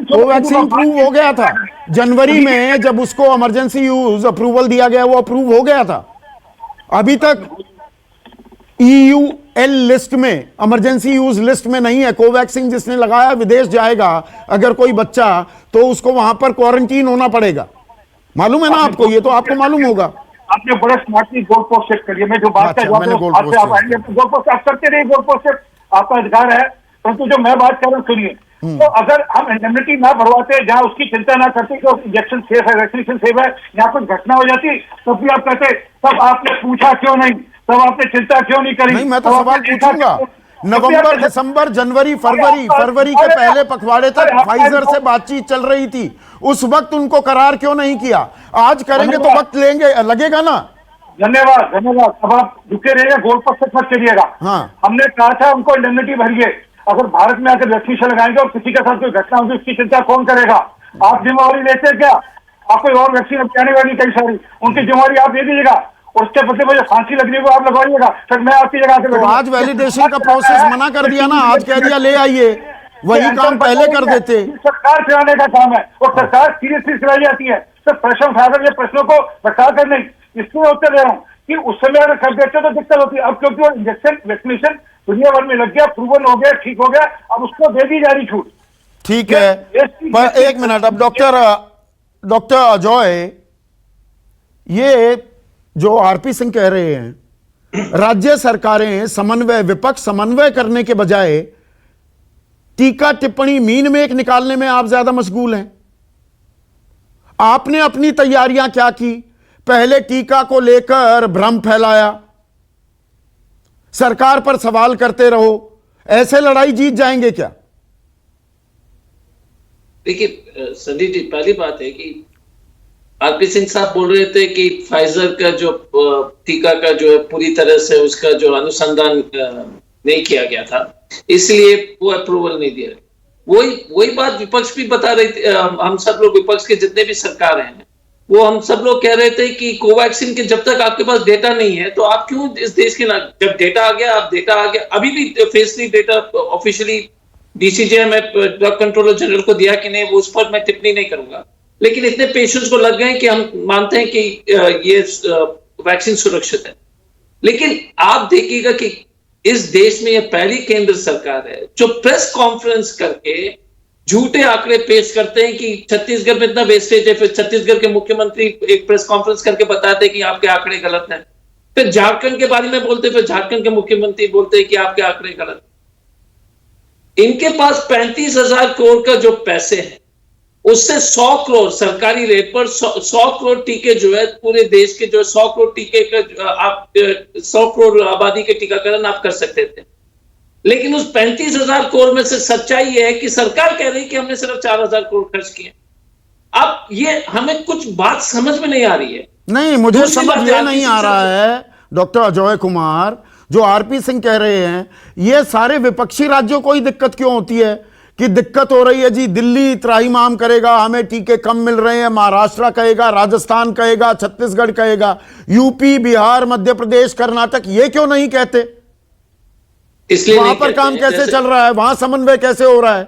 S2: कोवैक्सीन प्रूव हो गया था जनवरी में, जब उसको इमरजेंसी यूज अप्रूवल दिया गया, वो अप्रूव हो गया था। अभी तक EUL लिस्ट में, इमरजेंसी यूज लिस्ट में नहीं है। कोवैक्सीन जिसने लगाया विदेश जाएगा अगर कोई बच्चा, तो उसको वहां पर क्वारंटीन होना पड़ेगा। मालूम है ना आपको? ये तो आपको मालूम होगा।
S6: आपने बड़ा स्मार्टली गोल पोस्ट सेट करिए। मैं जो बात कर रहा हूँ गोल पोस्ट आप करते रहिए, गोल पोस्ट सेट आपका अधिकार है, परंतु जो मैं बात कर रहा हूँ सुनिए। तो अगर हम इंडेमनिटी ना भरवाते, जहाँ उसकी चिंता ना करते कि इंजेक्शन सेफ है, वैक्सीनेशन सेफ है, यहाँ कुछ घटना हो जाती, तब भी आप कहते तब आपने पूछा क्यों नहीं, तब आपने चिंता क्यों नहीं करी?
S2: नहीं, मैं तो सवाल पूछूंगा। नवंबर, दिसंबर, जनवरी, फरवरी के पहले पखवाड़े तक फाइजर से बातचीत चल रही थी, उस वक्त उनको करार क्यों नहीं किया? आज करेंगे तो वक्त लगेगा ना।
S6: धन्यवाद। अब आप रुके रहिए, गोल पर से मत करिएगा।
S2: हाँ,
S6: हमने कहा था उनको इंडेमनिटी भरिए। अगर भारत में आकर वैक्सीनेशन लगाएंगे और किसी के साथ कोई घटना होगी, उसकी चिंता कौन करेगा? आप जिम्मेवारी लेते क्या? आप कोई और वैक्सीन आने वाली कई सारी, उनकी जिम्मेवारी आप दे दीजिएगा। और उसके बदले मुझे फांसी लगनी है वो आप लगवाइएगा, फिर मैं आपकी जगह से
S2: तो आज वैलिडेशन का प्रोसेस मना कर दिया ना, आज कह दिया ले आइए, वही काम पहले कर देते।
S6: सरकार चलाने का काम है और सरकार सीरियसली चलाई जाती है, तो प्रश्न उठाकर ये प्रश्नों को बता कर नहीं, इसलिए उत्तर दे रहा हूँ कि उस समय अगर कर देते तो दिक्कत होती है। अब क्योंकि वो इंजेक्शन वैक्सीनेशन दुनिया भर में लग गया, प्रूवन हो गया, ठीक हो गया, अब उसको दे दी जा रही छूट।
S2: ठीक है, पर एक मिनट, अब डॉक्टर अजय, ये जो आरपी सिंह कह रहे हैं, राज्य सरकारें समन्वय, विपक्ष समन्वय करने के बजाय टीका टिप्पणी मीन में एक निकालने में आप ज्यादा मशगूल हैं। आपने अपनी तैयारियां क्या की? पहले टीका को लेकर भ्रम फैलाया, सरकार पर सवाल करते रहो, ऐसे लड़ाई जीत जाएंगे क्या?
S7: देखिए संदीप जी, पहली बात है कि आरपी सिंह साहब बोल रहे थे कि फाइजर का जो टीका का जो है पूरी तरह से उसका जो अनुसंधान नहीं किया गया था, इसलिए वो अप्रूवल नहीं दिया। वही बात विपक्ष भी बता रही थी। हम सब लोग, विपक्ष के जितने भी सरकार हैं, वो हम सब लोग कह रहे थे कि कोवैक्सीन के जब तक आपके पास डेटा नहीं है तो आप क्यों इस देश के ना, जब डेटा आ गया, अभी भी फेज 3 डेटा ऑफिशियली डीसीजीआई में ड्रग कंट्रोलर जनरल को दिया कि नहीं, वो उस पर मैं टिप्पणी नहीं करूंगा, लेकिन इतने पेशेंट्स को लग गए कि हम मानते हैं कि ये वैक्सीन सुरक्षित है। लेकिन आप देखिएगा कि इस देश में ये पहली केंद्र सरकार है जो प्रेस कॉन्फ्रेंस करके झूठे आंकड़े पेश करते हैं कि छत्तीसगढ़ में इतना वेस्टेज है, फिर छत्तीसगढ़ के मुख्यमंत्री एक प्रेस कॉन्फ्रेंस करके बताते हैं कि आपके आंकड़े गलत हैं, फिर झारखंड के बारे में बोलते, फिर झारखंड के मुख्यमंत्री बोलते हैं कि आपके आंकड़े गलत। इनके पास 35,000 करोड़ का जो पैसे हैं, उससे 100 करोड़ सरकारी रेट पर 100 करोड़ टीके जो है पूरे देश के, जो 100 करोड़ टीके का आप 100 करोड़ आबादी के टीकाकरण आप कर सकते थे। लेकिन उस 35,000 करोड़ में से सच्चाई यह है कि सरकार कह रही है कि हमने सिर्फ 4,000 करोड़ खर्च किए। अब ये हमें कुछ बात समझ में नहीं आ रही है।
S2: नहीं, मुझे समझ ये नहीं आ रहा है डॉक्टर अजय कुमार, जो आरपी सिंह कह रहे हैं, ये सारे विपक्षी राज्यों को ही दिक्कत क्यों होती है कि दिक्कत हो रही है जी, दिल्ली त्राहिमाम करेगा, हमें टीके कम मिल रहे हैं, महाराष्ट्र कहेगा, राजस्थान कहेगा, छत्तीसगढ़ कहेगा, यूपी, बिहार, मध्य प्रदेश, कर्नाटक, ये क्यों नहीं कहते?
S7: इसलिए
S2: वहां पर काम कैसे चल रहा है, वहां समन्वय कैसे हो रहा है?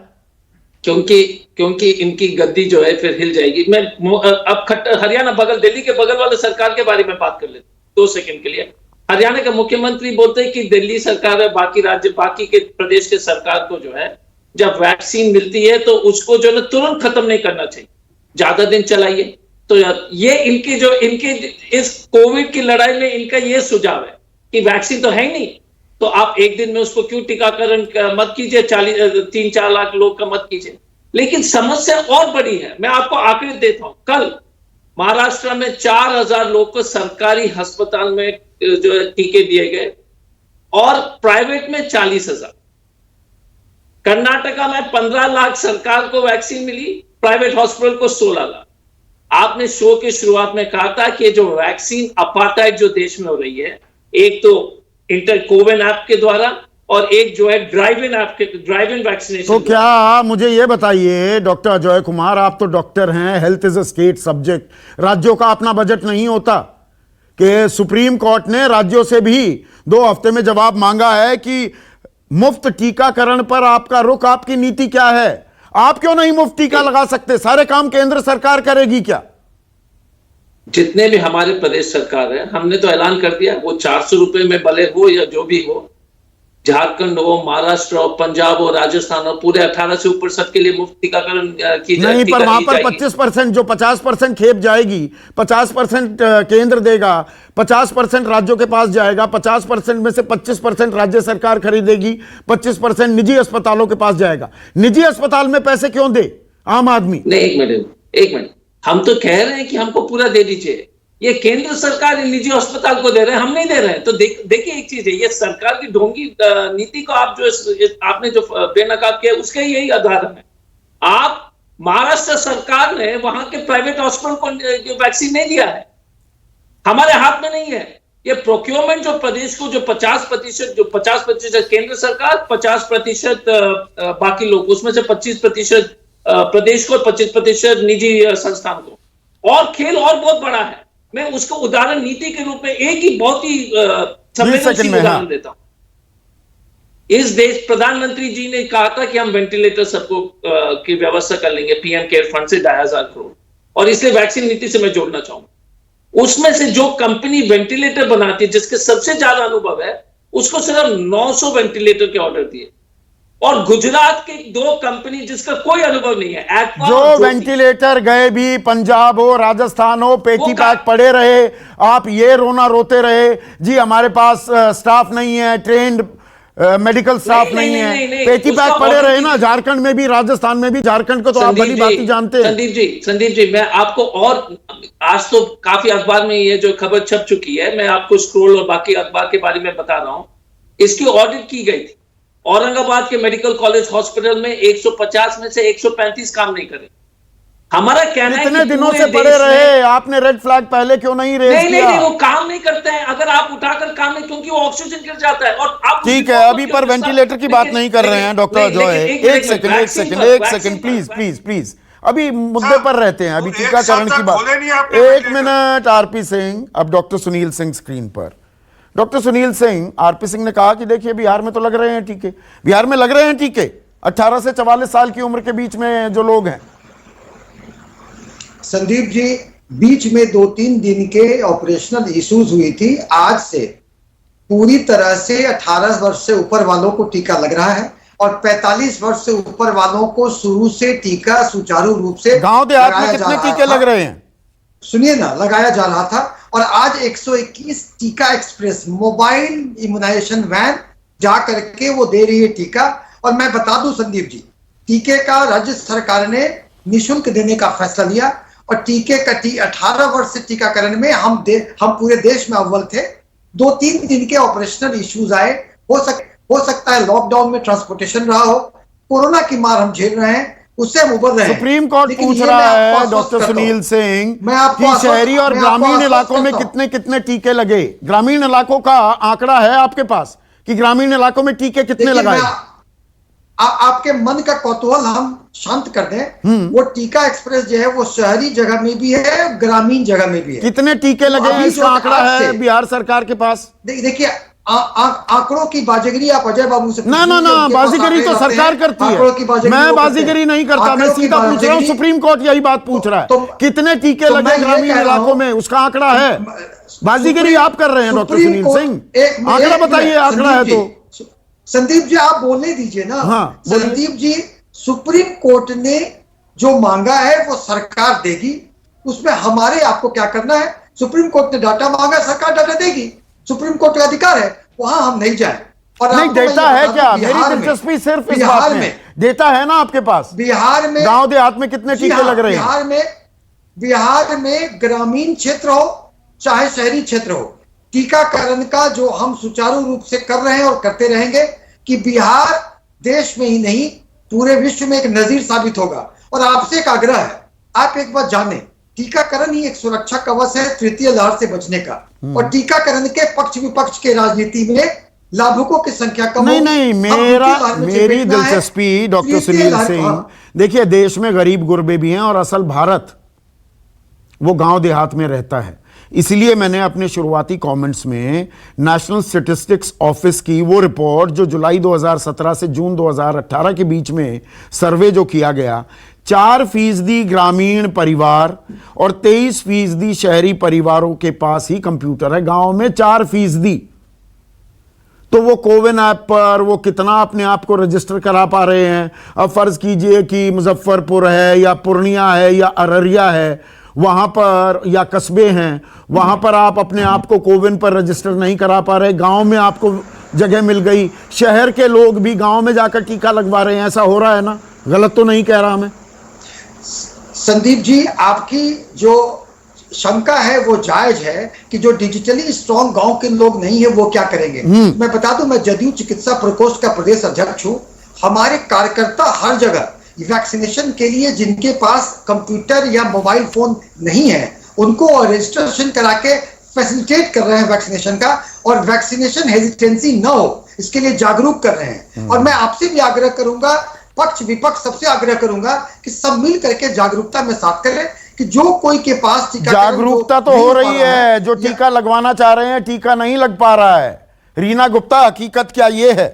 S7: क्योंकि इनकी गद्दी जो है फिर हिल जाएगी। मैं अब हरियाणा बगल, दिल्ली के बगल वाले सरकार के बारे में बात कर लेते 2 सेकंड के लिए। हरियाणा के मुख्यमंत्री बोलते हैं कि दिल्ली सरकार है, बाकी राज्य, बाकी के प्रदेश के सरकार को जो है जब वैक्सीन मिलती है तो उसको जो है तुरंत खत्म नहीं करना चाहिए, ज्यादा दिन चलाइए। तो ये इनके इस कोविड की लड़ाई में इनका ये सुझाव है कि वैक्सीन तो है ही नहीं, तो आप एक दिन में उसको क्यों टीकाकरण मत कीजिए, 3-4 लाख लोग का मत कीजिए। लेकिन समस्या और बड़ी है, मैं आपको आंकड़े देता हूं। कल महाराष्ट्र में 4,000 लोग को सरकारी अस्पताल में जो टीके दिए गए और प्राइवेट में 40,000। कर्नाटका में 15 लाख सरकार को वैक्सीन मिली, प्राइवेट हॉस्पिटल को 16 लाख। आपने शो की शुरुआत में कहा था कि जो वैक्सीन अपार्टाइड जो देश में हो रही है, एक तो कोविन ऐप के द्वारा और एक जो है ड्राइव इन वैक्सीनेशन।
S2: तो क्या, मुझे ये बताइए डॉक्टर अजय कुमार, आप तो डॉक्टर हैं, health is a state subject, राज्यों का अपना बजट नहीं होता कि सुप्रीम कोर्ट ने राज्यों से भी 2 हफ्ते में जवाब मांगा है कि मुफ्त टीकाकरण पर आपका रुख, आपकी नीति क्या है? आप क्यों नहीं मुफ्त टीका लगा सकते? सारे काम केंद्र सरकार करेगी क्या?
S7: जितने भी हमारे प्रदेश सरकार है, हमने तो ऐलान कर दिया, वो 400 रुपए में भले हो या जो भी हो, झारखंड हो, महाराष्ट्र हो, पंजाब हो, राजस्थान हो, पूरे 18 से ऊपर सबके लिए मुफ्त टीकाकरण की जाएगी।
S2: नहीं, पर वहां पर 25%, जो 50% खेप जाएगी, 50% केंद्र देगा, 50% राज्यों के पास जाएगा, 50% में से 25% राज्य सरकार खरीदेगी, 25% निजी अस्पतालों के पास जाएगा। निजी अस्पताल में पैसे क्यों दे आम आदमी?
S7: नहीं, एक मिनट, हम तो कह रहे हैं कि हमको पूरा दे दीजिए। ये केंद्र सरकार निजी अस्पताल को दे रहे हैं, हम नहीं दे रहे हैं। तो देखिए एक चीज है, ये सरकार की ढोंगी नीति को आप आपने जो बेनकाब किया उसके यही उदाहरण है। आप महाराष्ट्र सरकार ने वहां के प्राइवेट हॉस्पिटल को वैक्सीन नहीं दिया है, हमारे हाथ में नहीं है। ये प्रोक्योरमेंट जो प्रदेश को जो 50% केंद्र सरकार, 50% बाकी लोग, उसमें से 25% प्रदेश को, 25% निजी संस्थान को। और खेल और बहुत बड़ा है, मैं उसको उदाहरण नीति के रूप में एक ही बहुत ही संवेदनशील उदाहरण देता हूं। इस देश प्रधानमंत्री जी ने कहा था कि हम वेंटिलेटर सबको की व्यवस्था कर लेंगे पीएम केयर फंड से 2,500 करोड़, और इसलिए वैक्सीन नीति से मैं जोड़ना चाहूंगा। उसमें से जो कंपनी वेंटिलेटर बनाती है, जिसके सबसे ज्यादा अनुभव है, उसको सिर्फ 900 वेंटिलेटर के ऑर्डर दिए, और गुजरात की 2 कंपनी जिसका कोई अनुभव नहीं है,
S2: जो वेंटिलेटर गए भी पंजाब हो, राजस्थान हो, पेटी पैक पड़े रहे, आप ये रोना रोते रहे जी हमारे पास स्टाफ नहीं है, ट्रेंड मेडिकल स्टाफ नहीं है, पेटी पैक पड़े रहे ना, झारखंड में भी, राजस्थान में भी। झारखंड को तो आप बड़ी बात ही जानते हैं।
S7: संदीप जी, मैं आपको, और आज तो काफी अखबार में ये जो खबर छप चुकी है, मैं आपको स्क्रोल और बाकी अखबार के बारे में बता रहा हूं। इसकी ऑडिट की गई थी। औरंगाबाद के मेडिकल कॉलेज हॉस्पिटल में 150 में से 135 काम नहीं करे। हमारा कहना है
S2: कितने दिनों से पड़े रहे, आपने रेड फ्लैग पहले क्यों नहीं रेज किया?
S7: नहीं, वो काम नहीं करते हैं। अगर आप उठाकर काम नहीं, क्योंकि वो ऑक्सीजन गिर जाता है। और आप
S2: ठीक है, अभी पर वेंटिलेटर की बात नहीं कर रहे हैं डॉक्टर जॉय। एक सेकंड प्लीज, अभी मुद्दे पर रहते हैं, अभी टीकाकरण की बात। 1 मिनट आरपी सिंह। अब डॉक्टर सुनील सिंह स्क्रीन पर। डॉक्टर सुनील सिंह, आरपी सिंह ने कहा कि देखिए बिहार में तो लग रहे हैं टीके, बिहार में लग रहे हैं टीके 18 से 44 साल की उम्र के बीच में जो लोग हैं।
S8: संदीप जी, बीच में 2-3 दिन के ऑपरेशनल इश्यूज हुई थी। आज से पूरी तरह से 18 वर्ष से ऊपर वालों को टीका लग रहा है, और 45 वर्ष से ऊपर वालों को शुरू से टीका सुचारू रूप से
S2: गांव देहात में कितने टीके लग रहे हैं?
S8: सुनिए ना, लगाया जा रहा था। और आज 121 टीका एक्सप्रेस मोबाइल इम्यूनाइजेशन वैन जा करके वो दे रही है टीका। और मैं बता दूं संदीप जी, टीके का राज्य सरकार ने निःशुल्क देने का फैसला लिया, और टीके का 18 वर्ष से टीकाकरण में हम पूरे देश में अव्वल थे। 2-3 दिन के ऑपरेशनल इश्यूज आए, हो सकता है लॉकडाउन में ट्रांसपोर्टेशन रहा हो, कोरोना की मार हम झेल रहे हैं, उससे हम उबर रहे हैं।
S2: सुप्रीम कोर्ट पूछ रहा है डॉक्टर सुनील सिंह कि शहरी और ग्रामीण इलाकों में कितने कितने टीके लगे। ग्रामीण इलाकों का आंकड़ा है आपके पास कि ग्रामीण इलाकों में टीके कितने लगाए?
S8: आपके मन का कौतूहल हम शांत कर दें। वो टीका एक्सप्रेस जो है वो शहरी जगह में भी है, ग्रामीण जगह में भी है।
S2: कितने टीके लगे हैं इसका आंकड़ा है बिहार सरकार के पास?
S8: देखिए, आंकड़ों की बाजीगरी आप अजय बाबू से
S2: ना बाजीगरी तो सरकार करती है। मैं बाजीगरी नहीं करता, मैं सीधा पूछ रहा हूँ। सुप्रीम कोर्ट यही बात पूछ रहा है, कितने टीके लगे ग्रामीण इलाकों में, उसका आंकड़ा है। बाजीगरी आप कर रहे हैं डॉक्टर सुनील सिंह, आंकड़ा बताइए, आंकड़ा है तो।
S8: संदीप जी आप बोलने दीजिए ना।
S2: हाँ,
S8: संदीप जी, सुप्रीम कोर्ट ने जो मांगा है वो सरकार देगी, उसमें हमारे आपको क्या करना है? सुप्रीम कोर्ट ने डाटा मांगा, सरकार डाटा देगी, सुप्रीम कोर्ट का अधिकार है, वहां हम नहीं जाए। और
S2: नहीं देता है क्या? मेरी दिलचस्पी सिर्फ इस बात में, देता है ना आपके पास?
S8: बिहार में,
S2: गांव देहात में कितने टीके लग रहे हैं?
S8: बिहार में ग्रामीण क्षेत्र हो चाहे शहरी क्षेत्र हो, टीकाकरण का जो हम सुचारू रूप से कर रहे हैं और करते रहेंगे, कि बिहार देश में ही नहीं पूरे विश्व में एक नजीर साबित होगा। और आपसे एक आग्रह है, आप एक बात जाने, टीकाकरण ही एक सुरक्षा कवच है तृतीय लहर से बचने का। और टीकाकरण के पक्ष विपक्ष के राजनीति में लाभुकों की संख्या कम
S2: नहीं, मेरी दिलचस्पी डॉक्टर सुनील सिंह, देखिए देश में गरीब गुरबे भी हैं, और असल भारत वो गांव देहात में रहता है। इसलिए मैंने अपने शुरुआती कमेंट्स में नेशनल स्टैटिस्टिक्स ऑफिस की वो रिपोर्ट जो जुलाई 2017 से जून 2018 के बीच में सर्वे जो किया गया, 4% ग्रामीण परिवार और 23% शहरी परिवारों के पास ही कंप्यूटर है। गांव में 4%। तो वो कोविन ऐप पर वो कितना अपने आप को रजिस्टर करा पा रहे हैं? अब फर्ज कीजिए कि मुजफ्फरपुर है या पूर्णिया है या अररिया है, वहां पर या कस्बे हैं, वहां पर आप अपने आप को कोविन पर रजिस्टर नहीं करा पा रहे। गांव में आपको जगह मिल गई, शहर के लोग भी गांव में जाकर टीका लगवा रहे हैं। ऐसा हो रहा है ना? गलत तो नहीं कह रहा मैं?
S8: संदीप जी, आपकी जो शंका है वो जायज है कि जो डिजिटली स्ट्रॉन्ग गांव के लोग नहीं है वो क्या करेंगे। मैं बता दूं, मैं जदयू चिकित्सा प्रकोष्ठ का प्रदेश अध्यक्ष हूं। हमारे कार्यकर्ता हर जगह वैक्सीनेशन के लिए जिनके पास कंप्यूटर या मोबाइल फोन नहीं है उनको रजिस्ट्रेशन करा के फैसिलिटेट कर रहे हैं वैक्सीनेशन का, और वैक्सीनेशन हेजिटेंसी न हो इसके लिए जागरूक कर रहे हैं। और मैं आपसे भी आग्रह करूंगा, पक्ष विपक्ष सबसे आग्रह करूंगा कि सब मिल करके जागरूकता में साथ करें। कि जो कोई के पास
S2: जागरूकता तो हो रही है, जो टीका लगवाना चाह रहे हैं टीका नहीं लग पा रहा है। रीना गुप्ता, हकीकत क्या ये है?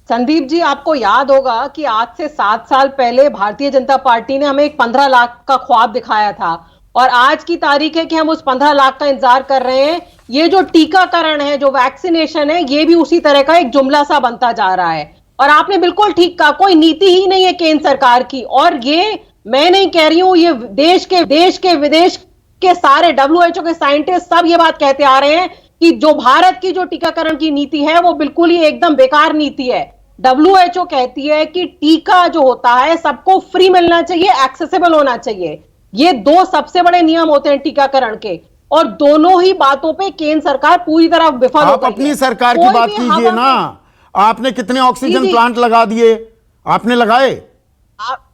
S9: संदीप जी, आपको याद होगा कि आज से 7 साल पहले भारतीय जनता पार्टी ने हमें एक 15 लाख का ख्वाब दिखाया था और आज की तारीख है कि हम उस 15 लाख का इंतजार कर रहे हैं। ये जो टीकाकरण है, जो वैक्सीनेशन है, ये भी उसी तरह का एक जुमला सा बनता जा रहा है। और आपने बिल्कुल ठीक कहा, कोई नीति ही नहीं है केंद्र सरकार की। और ये मैं नहीं कह रही हूं, ये देश के विदेश के सारे WHO के साइंटिस्ट सब ये बात कहते आ रहे हैं कि जो भारत की जो टीकाकरण की नीति है वो बिल्कुल ही एकदम बेकार नीति है। WHO कहती है कि टीका जो होता है सबको फ्री मिलना चाहिए, एक्सेसिबल होना चाहिए। ये 2 सबसे बड़े नियम होते हैं टीकाकरण के, और दोनों ही बातों पे केंद्र सरकार पूरी तरह विफल हो गई है।
S2: आप अपनी सरकार की बात कीजिए ना। आपने कितने ऑक्सीजन प्लांट लगा दिए? आपने लगाए?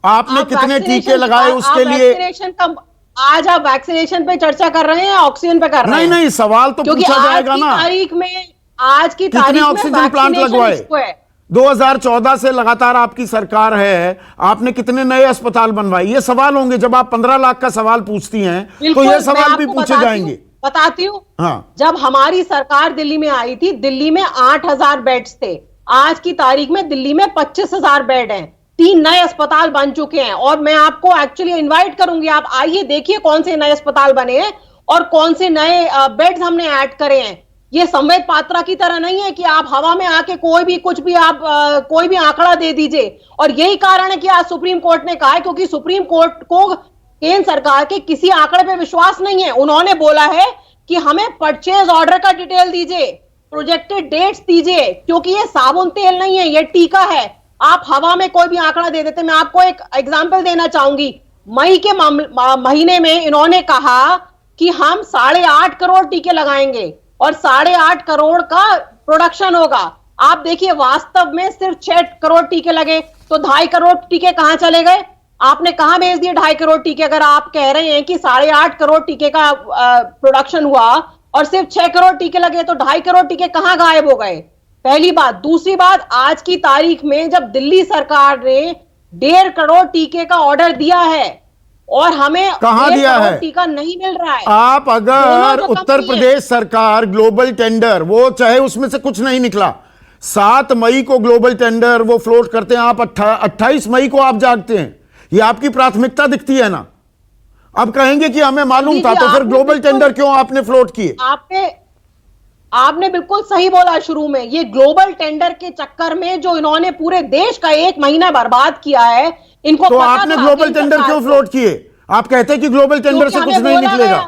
S2: आपने कितने टीके लगाए उसके लिए?
S9: आज आप वैक्सीनेशन पे चर्चा कर रहे हैं, ऑक्सीजन पे कर रहे हैं?
S2: नहीं, सवाल तो पूछा जाएगा ना।
S9: आज की तारीख
S2: कितने ऑक्सीजन प्लांट लगवाए? 2014 से लगातार आपकी सरकार है, आपने कितने नए अस्पताल बनवाए? ये सवाल होंगे। जब आप 15 लाख का सवाल पूछती हैं तो ये सवाल भी पूछे जाएंगे।
S9: बताती हूँ,
S2: हाँ।
S9: जब हमारी सरकार दिल्ली में आई थी, दिल्ली में 8,000 बेड्स थे। आज की तारीख में दिल्ली में 25,000 बेड हैं। 3 नए अस्पताल बन चुके हैं। और मैं आपको एक्चुअली इनवाइट करूंगी, आप आइए, देखिए कौन से नए अस्पताल बने हैं और कौन से नए बेड्स हमने ऐड करे हैं। ये संवेद पात्रा की तरह नहीं है कि आप हवा में आके कोई भी कुछ भी आप कोई भी आंकड़ा दे दीजिए। और यही कारण है कि आज सुप्रीम कोर्ट ने कहा है, क्योंकि सुप्रीम कोर्ट को केंद्र सरकार के किसी आंकड़े पे विश्वास नहीं है। उन्होंने बोला है कि हमें परचेज ऑर्डर का डिटेल दीजिए, प्रोजेक्टेड डेट्स दीजिए, क्योंकि ये साबुन तेल नहीं है, ये टीका है। आप हवा में कोई भी आंकड़ा दे देते। मैं आपको एक एग्जांपल देना चाहूंगी। मई के महीने में इन्होंने कहा कि हम 8.5 करोड़ टीके लगाएंगे और 8.5 करोड़ का प्रोडक्शन होगा। आप देखिए, वास्तव में सिर्फ 6 करोड़ टीके लगे, तो 2.5 करोड़ टीके कहां चले गए? आपने कहां भेज दिए 2.5 करोड़ टीके? अगर आप कह रहे हैं कि 8.5 करोड़ टीके का प्रोडक्शन हुआ और सिर्फ 6 करोड़ टीके लगे, तो 2.5 करोड़ टीके कहां गायब हो गए? पहली बात। दूसरी बात, आज की तारीख में जब दिल्ली सरकार ने 1.5 करोड़ टीके का ऑर्डर दिया है और हमें
S2: कहां दिया है?
S9: टीका नहीं मिल रहा है।
S2: आप अगर उत्तर प्रदेश सरकार ग्लोबल टेंडर, वो चाहे उसमें से कुछ नहीं निकला, 7 मई को ग्लोबल टेंडर वो फ्लोट करते हैं, आप 28 मई को आप जागते हैं। ये आपकी प्राथमिकता दिखती है ना। अब कहेंगे कि हमें मालूम था, तो फिर ग्लोबल टेंडर क्यों आपने फ्लोट किए?
S9: आपने बिल्कुल सही बोला शुरू में। ये ग्लोबल टेंडर के चक्कर में जो इन्होंने पूरे देश का 1 महीना बर्बाद किया है, इनको
S2: तो आपने ग्लोबल टेंडर क्यों फ्लोट किए? आप कहते हैं कि ग्लोबल टेंडर से कुछ नहीं निकलेगा।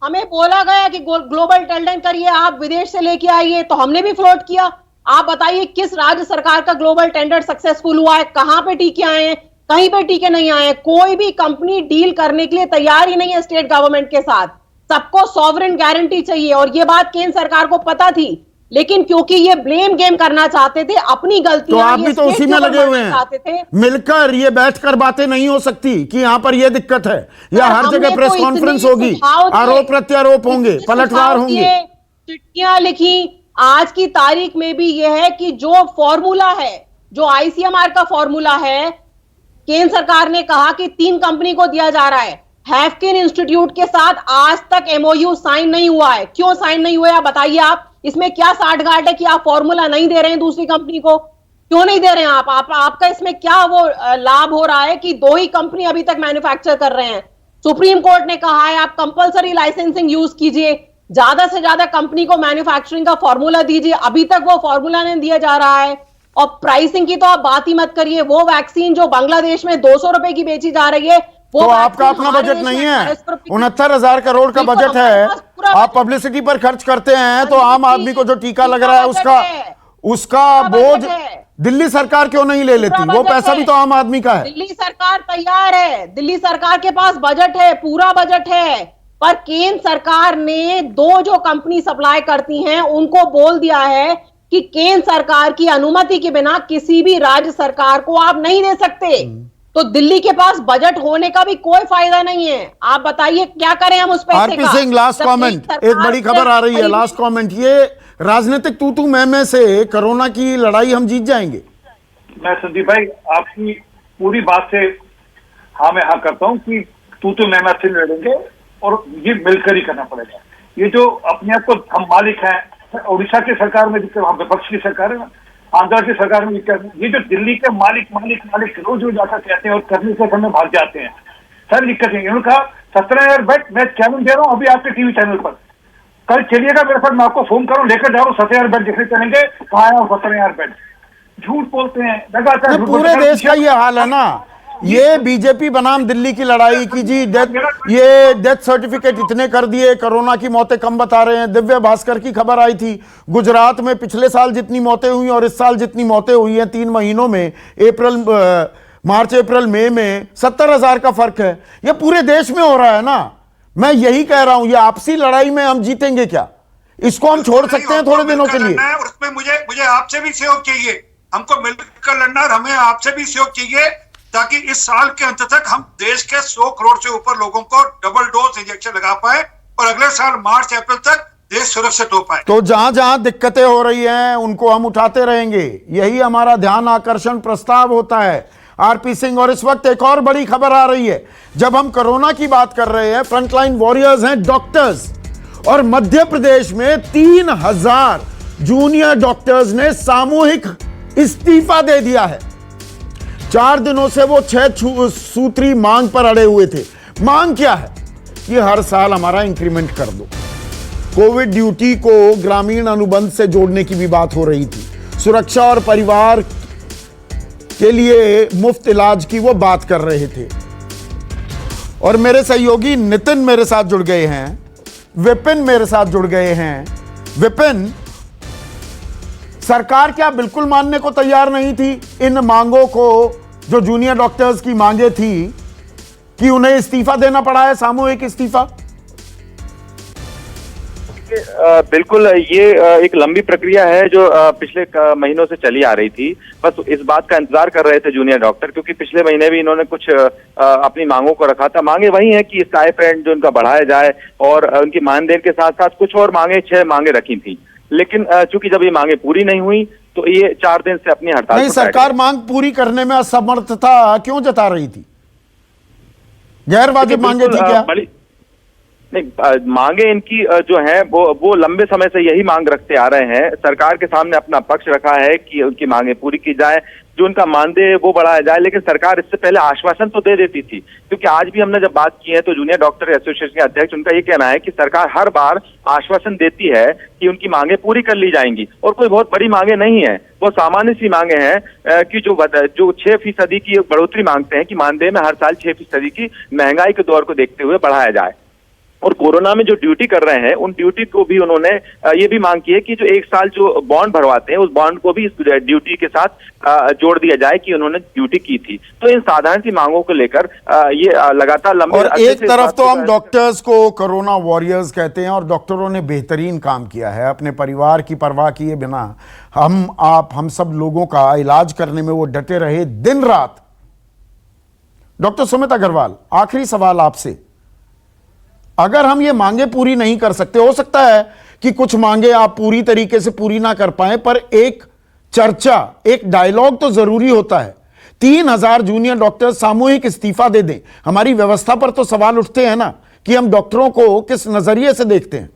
S9: हमें बोला गया कि ग्लोबल टेंडर करिए, आप विदेश से लेके आइए, तो हमने भी फ्लोट किया। आप बताइए किस राज्य सरकार का ग्लोबल टेंडर सक्सेसफुल हुआ है? कहां पे टीके आए हैं? कहीं पे टीके नहीं आए हैं। कोई भी कंपनी डील करने के लिए तैयार ही नहीं है स्टेट गवर्नमेंट के साथ। सबको सॉवरेन गारंटी चाहिए, और ये बात केंद्र सरकार को पता थी, लेकिन क्योंकि ये ब्लेम गेम करना चाहते थे, अपनी गलतियां,
S2: तो आप भी तो उसी में लगे हुए हैं। मिलकर ये बैठकर बातें नहीं हो सकती कि यहां पर ये दिक्कत है, या हर जगह प्रेस कॉन्फ्रेंस होगी, आरोप प्रत्यारोप होंगे, पलटवार होंगे,
S9: चिट्ठियां लिखी। आज की तारीख में भी यह है कि जो फॉर्मूला है, जो ICMR का फॉर्मूला है, केंद्र सरकार ने कहा कि 3 कंपनी को दिया जा रहा है। हैफकिन इंस्टीट्यूट के साथ आज तक MOU साइन नहीं हुआ है। क्यों साइन नहीं हुआ है बताइए आप? इसमें क्या साठगांठ है कि आप फॉर्मूला नहीं दे रहे हैं दूसरी कंपनी को? क्यों नहीं दे रहे हैं आपका इसमें क्या वो लाभ हो रहा है कि 2 ही कंपनी अभी तक मैन्युफैक्चर कर रहे हैं? सुप्रीम कोर्ट ने कहा है आप कंपलसरी लाइसेंसिंग यूज कीजिए, ज्यादा से ज्यादा कंपनी को मैन्युफैक्चरिंग का फॉर्मूला दीजिए। अभी तक वो फॉर्मूला नहीं दिया जा रहा है। और प्राइसिंग की तो आप बात ही मत करिए। वो वैक्सीन जो बांग्लादेश में 200 रुपए की बेची जा रही है,
S2: तो आपका अपना बजट नहीं है। 69,000 करोड़ का बजट है, आप पब्लिसिटी पर खर्च करते हैं, तो आम आदमी को जो टीका लग रहा है उसका बोझ दिल्ली सरकार क्यों नहीं ले लेती? वो पैसा भी तो आम आदमी का है।
S9: दिल्ली सरकार तैयार है, दिल्ली सरकार के पास बजट है, पूरा बजट है, पर केंद्र सरकार ने 2 जो कंपनी सप्लाई करती हैं उनको बोल दिया है कि केंद्र सरकार की अनुमति के बिना किसी भी राज्य सरकार को आप नहीं दे सकते। तो दिल्ली के पास बजट होने का भी कोई फायदा नहीं है। आप बताइए क्या करें हम उस पैसे का?
S2: RP Singh, last comment. एक बड़ी खबर आ रही है, लास्ट कमेंट। ये राजनीतिक तू मैं से कोरोना की लड़ाई हम जीत जाएंगे?
S6: मैं संदीप भाई आपकी पूरी बात से हाँ मैं हाँ करता हूँ कि तू मैं से लड़ेंगे और ये मिलकर ही करना पड़ेगा। ये जो अपने आप को हम मालिक हैं, उड़ीसा की सरकार में दिक्कत, वहाँ विपक्ष की सरकार है ना, आंध्र की सरकार में दिक्कत, ये जो दिल्ली के मालिक रोज रोज आकर कहते हैं और करने से समय भाग जाते हैं, सर दिक्कत है। इन्होंने कहा 17,000 बेड, मैं चैलेंज दे रहा हूँ अभी आपके टीवी चैनल पर, कल चलिएगा मेरे साथ, मैं आपको फोन करूँ, लेकर जा रहा हूँ 17,000 बेड देखने चलेंगे, कहाँ आया 17,000 बेड। झूठ बोलते हैं लगातार।
S2: पूरे देश का ये हाल है ना, ये बीजेपी बनाम दिल्ली की लड़ाई की जी, डेथ सर्टिफिकेट इतने कर दिए, कोरोना की मौतें कम बता रहे हैं। दिव्य भास्कर की खबर आई थी, गुजरात में पिछले साल जितनी मौतें हुई और इस साल जितनी मौतें हुई हैं 3 महीनों में, मार्च अप्रैल मई में 70,000 का फर्क है। ये पूरे देश में हो रहा है ना। मैं यही कह रहा हूं, ये आपसी लड़ाई में हम जीतेंगे क्या? इसको हम छोड़ सकते हैं थोड़े दिनों के लिए?
S10: उसमें मुझे आपसे भी सहयोग चाहिए, हमको मिलकर लड़ना और हमें आपसे भी सहयोग चाहिए, ताकि इस साल के अंत तक हम देश के 100 करोड़ से ऊपर लोगों को डबल डोज इंजेक्शन लगा पाए और अगले साल मार्च अप्रैल तक देश सुरक्षित हो पाए।
S2: तो जहां जहां दिक्कतें हो रही हैं उनको हम उठाते रहेंगे, यही हमारा ध्यान आकर्षण प्रस्ताव होता है आरपी सिंह। और इस वक्त एक और बड़ी खबर आ रही है, जब हम कोरोना की बात कर रहे हैं, फ्रंटलाइन वॉरियर्स हैं डॉक्टर्स, और मध्य प्रदेश में 3,000 जूनियर डॉक्टर्स ने सामूहिक इस्तीफा दे दिया है। 4 दिनों से वो 6 सूत्री मांग पर अड़े हुए थे। मांग क्या है? कि हर साल हमारा इंक्रीमेंट कर दो। कोविड ड्यूटी को ग्रामीण अनुबंध से जोड़ने की भी बात हो रही थी, सुरक्षा और परिवार के लिए मुफ्त इलाज की वो बात कर रहे थे। और मेरे सहयोगी नितिन मेरे साथ जुड़ गए हैं, विपिन मेरे साथ जुड़ गए हैं। विपिन, सरकार क्या बिल्कुल मानने को तैयार नहीं थी इन मांगों को, जो जूनियर डॉक्टर्स की मांगे थी, कि उन्हें इस्तीफा देना पड़ा है, सामूहिक इस्तीफा?
S11: बिल्कुल, ये एक लंबी प्रक्रिया है जो पिछले महीनों से चली आ रही थी। बस इस बात का इंतजार कर रहे थे जूनियर डॉक्टर, क्योंकि पिछले महीने भी इन्होंने कुछ अपनी मांगों को रखा था। मांगे वही है कि स्टाइपेंड जो उनका बढ़ाया जाए, और उनकी मानदेन के साथ साथ कुछ और मांगे, 6 मांगे रखी थी। लेकिन चूंकि जब ये मांगे पूरी नहीं हुई तो ये 4 दिन से अपनी हड़ताल।
S2: नहीं, सरकार मांग पूरी करने में असमर्थता क्यों जता रही थी? गैर वाजिब मांगे थी क्या?
S11: नहीं, मांगे इनकी जो है वो लंबे समय से यही मांग रखते आ रहे हैं। सरकार के सामने अपना पक्ष रखा है कि उनकी मांगे पूरी की जाए, जो उनका मानदेय वो बढ़ाया जाए। लेकिन सरकार इससे पहले आश्वासन तो दे देती थी, क्योंकि आज भी हमने जब बात की है तो जूनियर डॉक्टर एसोसिएशन के अध्यक्ष, उनका ये कहना है कि सरकार हर बार आश्वासन देती है कि उनकी मांगे पूरी कर ली जाएंगी, और कोई बहुत बड़ी मांगे नहीं है, वो सामान्य सी मांगे हैं कि जो 6% की बढ़ोतरी मांगते हैं कि मानदेय में हर साल 6% की महंगाई के दौर को देखते हुए बढ़ाया जाए। और कोरोना में जो ड्यूटी कर रहे हैं उन ड्यूटी को भी उन्होंने ये भी मांग की है कि जो 1 साल जो बॉन्ड भरवाते हैं उस बॉन्ड को भी इस ड्यूटी के साथ जोड़ दिया जाए कि उन्होंने ड्यूटी की थी। तो इन साधारण सी मांगों को लेकर ये लगातार लंबे।
S2: और एक तरफ तो हम डॉक्टर्स को कोरोना वॉरियर्स कहते हैं, और डॉक्टरों ने बेहतरीन काम किया है, अपने परिवार की परवाह किए बिना हम सब लोगों का इलाज करने में वो डटे रहे दिन रात। डॉक्टर सुमित अग्रवाल, आखिरी सवाल आपसे, अगर हम ये मांगे पूरी नहीं कर सकते, हो सकता है कि कुछ मांगे आप पूरी तरीके से पूरी ना कर पाए, पर एक चर्चा, एक डायलॉग तो जरूरी होता है। 3,000 जूनियर डॉक्टर सामूहिक इस्तीफा दे दें, हमारी व्यवस्था पर तो सवाल उठते हैं ना कि हम डॉक्टरों को किस नजरिए से देखते हैं।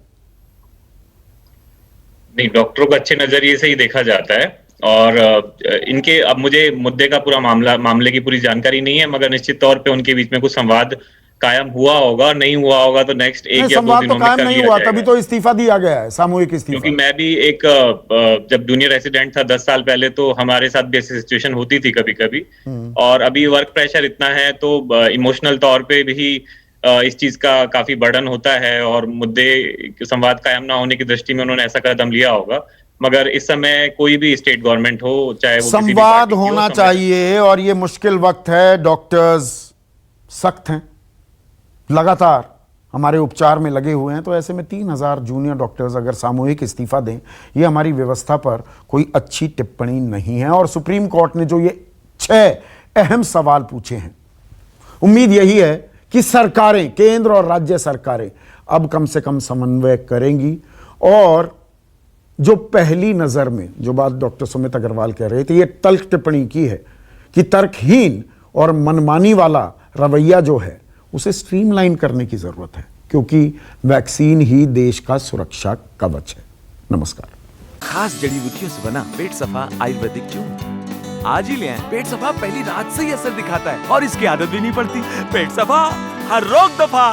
S5: नहीं, डॉक्टरों को अच्छे नजरिए से ही देखा जाता है, और इनके, अब मुझे मुद्दे का पूरा मामले की पूरी जानकारी नहीं है, मगर निश्चित तौर पे उनके बीच में कुछ संवाद कायम हुआ होगा, और नहीं हुआ होगा तो नेक्स्ट 1 या 2 दिनों में कर लिया जाएगा।
S2: तभी तो इस्तीफा दिया गया है, सामूहिक इस्तीफा।
S5: क्योंकि मैं भी एक जब जूनियर रेसिडेंट था 10 साल पहले, तो हमारे साथ भी ऐसी सिचुएशन होती थी कभी कभी, और अभी वर्क प्रेशर इतना है तो इमोशनल तौर पे भी इस चीज का काफी बर्डन होता है, और मुद्दे संवाद कायम ना होने की दृष्टि में उन्होंने ऐसा कदम लिया होगा। मगर इस समय कोई भी स्टेट गवर्नमेंट हो, चाहे वो
S2: संवाद होना चाहिए, और ये मुश्किल वक्त है, डॉक्टर्स सख्त हैं, लगातार हमारे उपचार में लगे हुए हैं, तो ऐसे में 3,000 जूनियर डॉक्टर्स अगर सामूहिक इस्तीफा दें, ये हमारी व्यवस्था पर कोई अच्छी टिप्पणी नहीं है। और सुप्रीम कोर्ट ने जो ये 6 अहम सवाल पूछे हैं, उम्मीद यही है कि सरकारें, केंद्र और राज्य सरकारें अब कम से कम समन्वय करेंगी, और जो पहली नजर में जो बात डॉक्टर सुमित अग्रवाल कह रहे थे, ये तल्ख टिप्पणी की है कि तर्कहीन और मनमानी वाला रवैया जो है उसे स्ट्रीमलाइन करने की जरूरत है, क्योंकि वैक्सीन ही देश का सुरक्षा कवच है। नमस्कार।
S12: खास जड़ी बूटियों से बना पेट सफा आयुर्वेदिक चूर्ण आज ही ले आएं। पेट सफा पहली रात से ही असर दिखाता है और इसकी आदत भी नहीं पड़ती। पेट सफा, हर रोग दफा।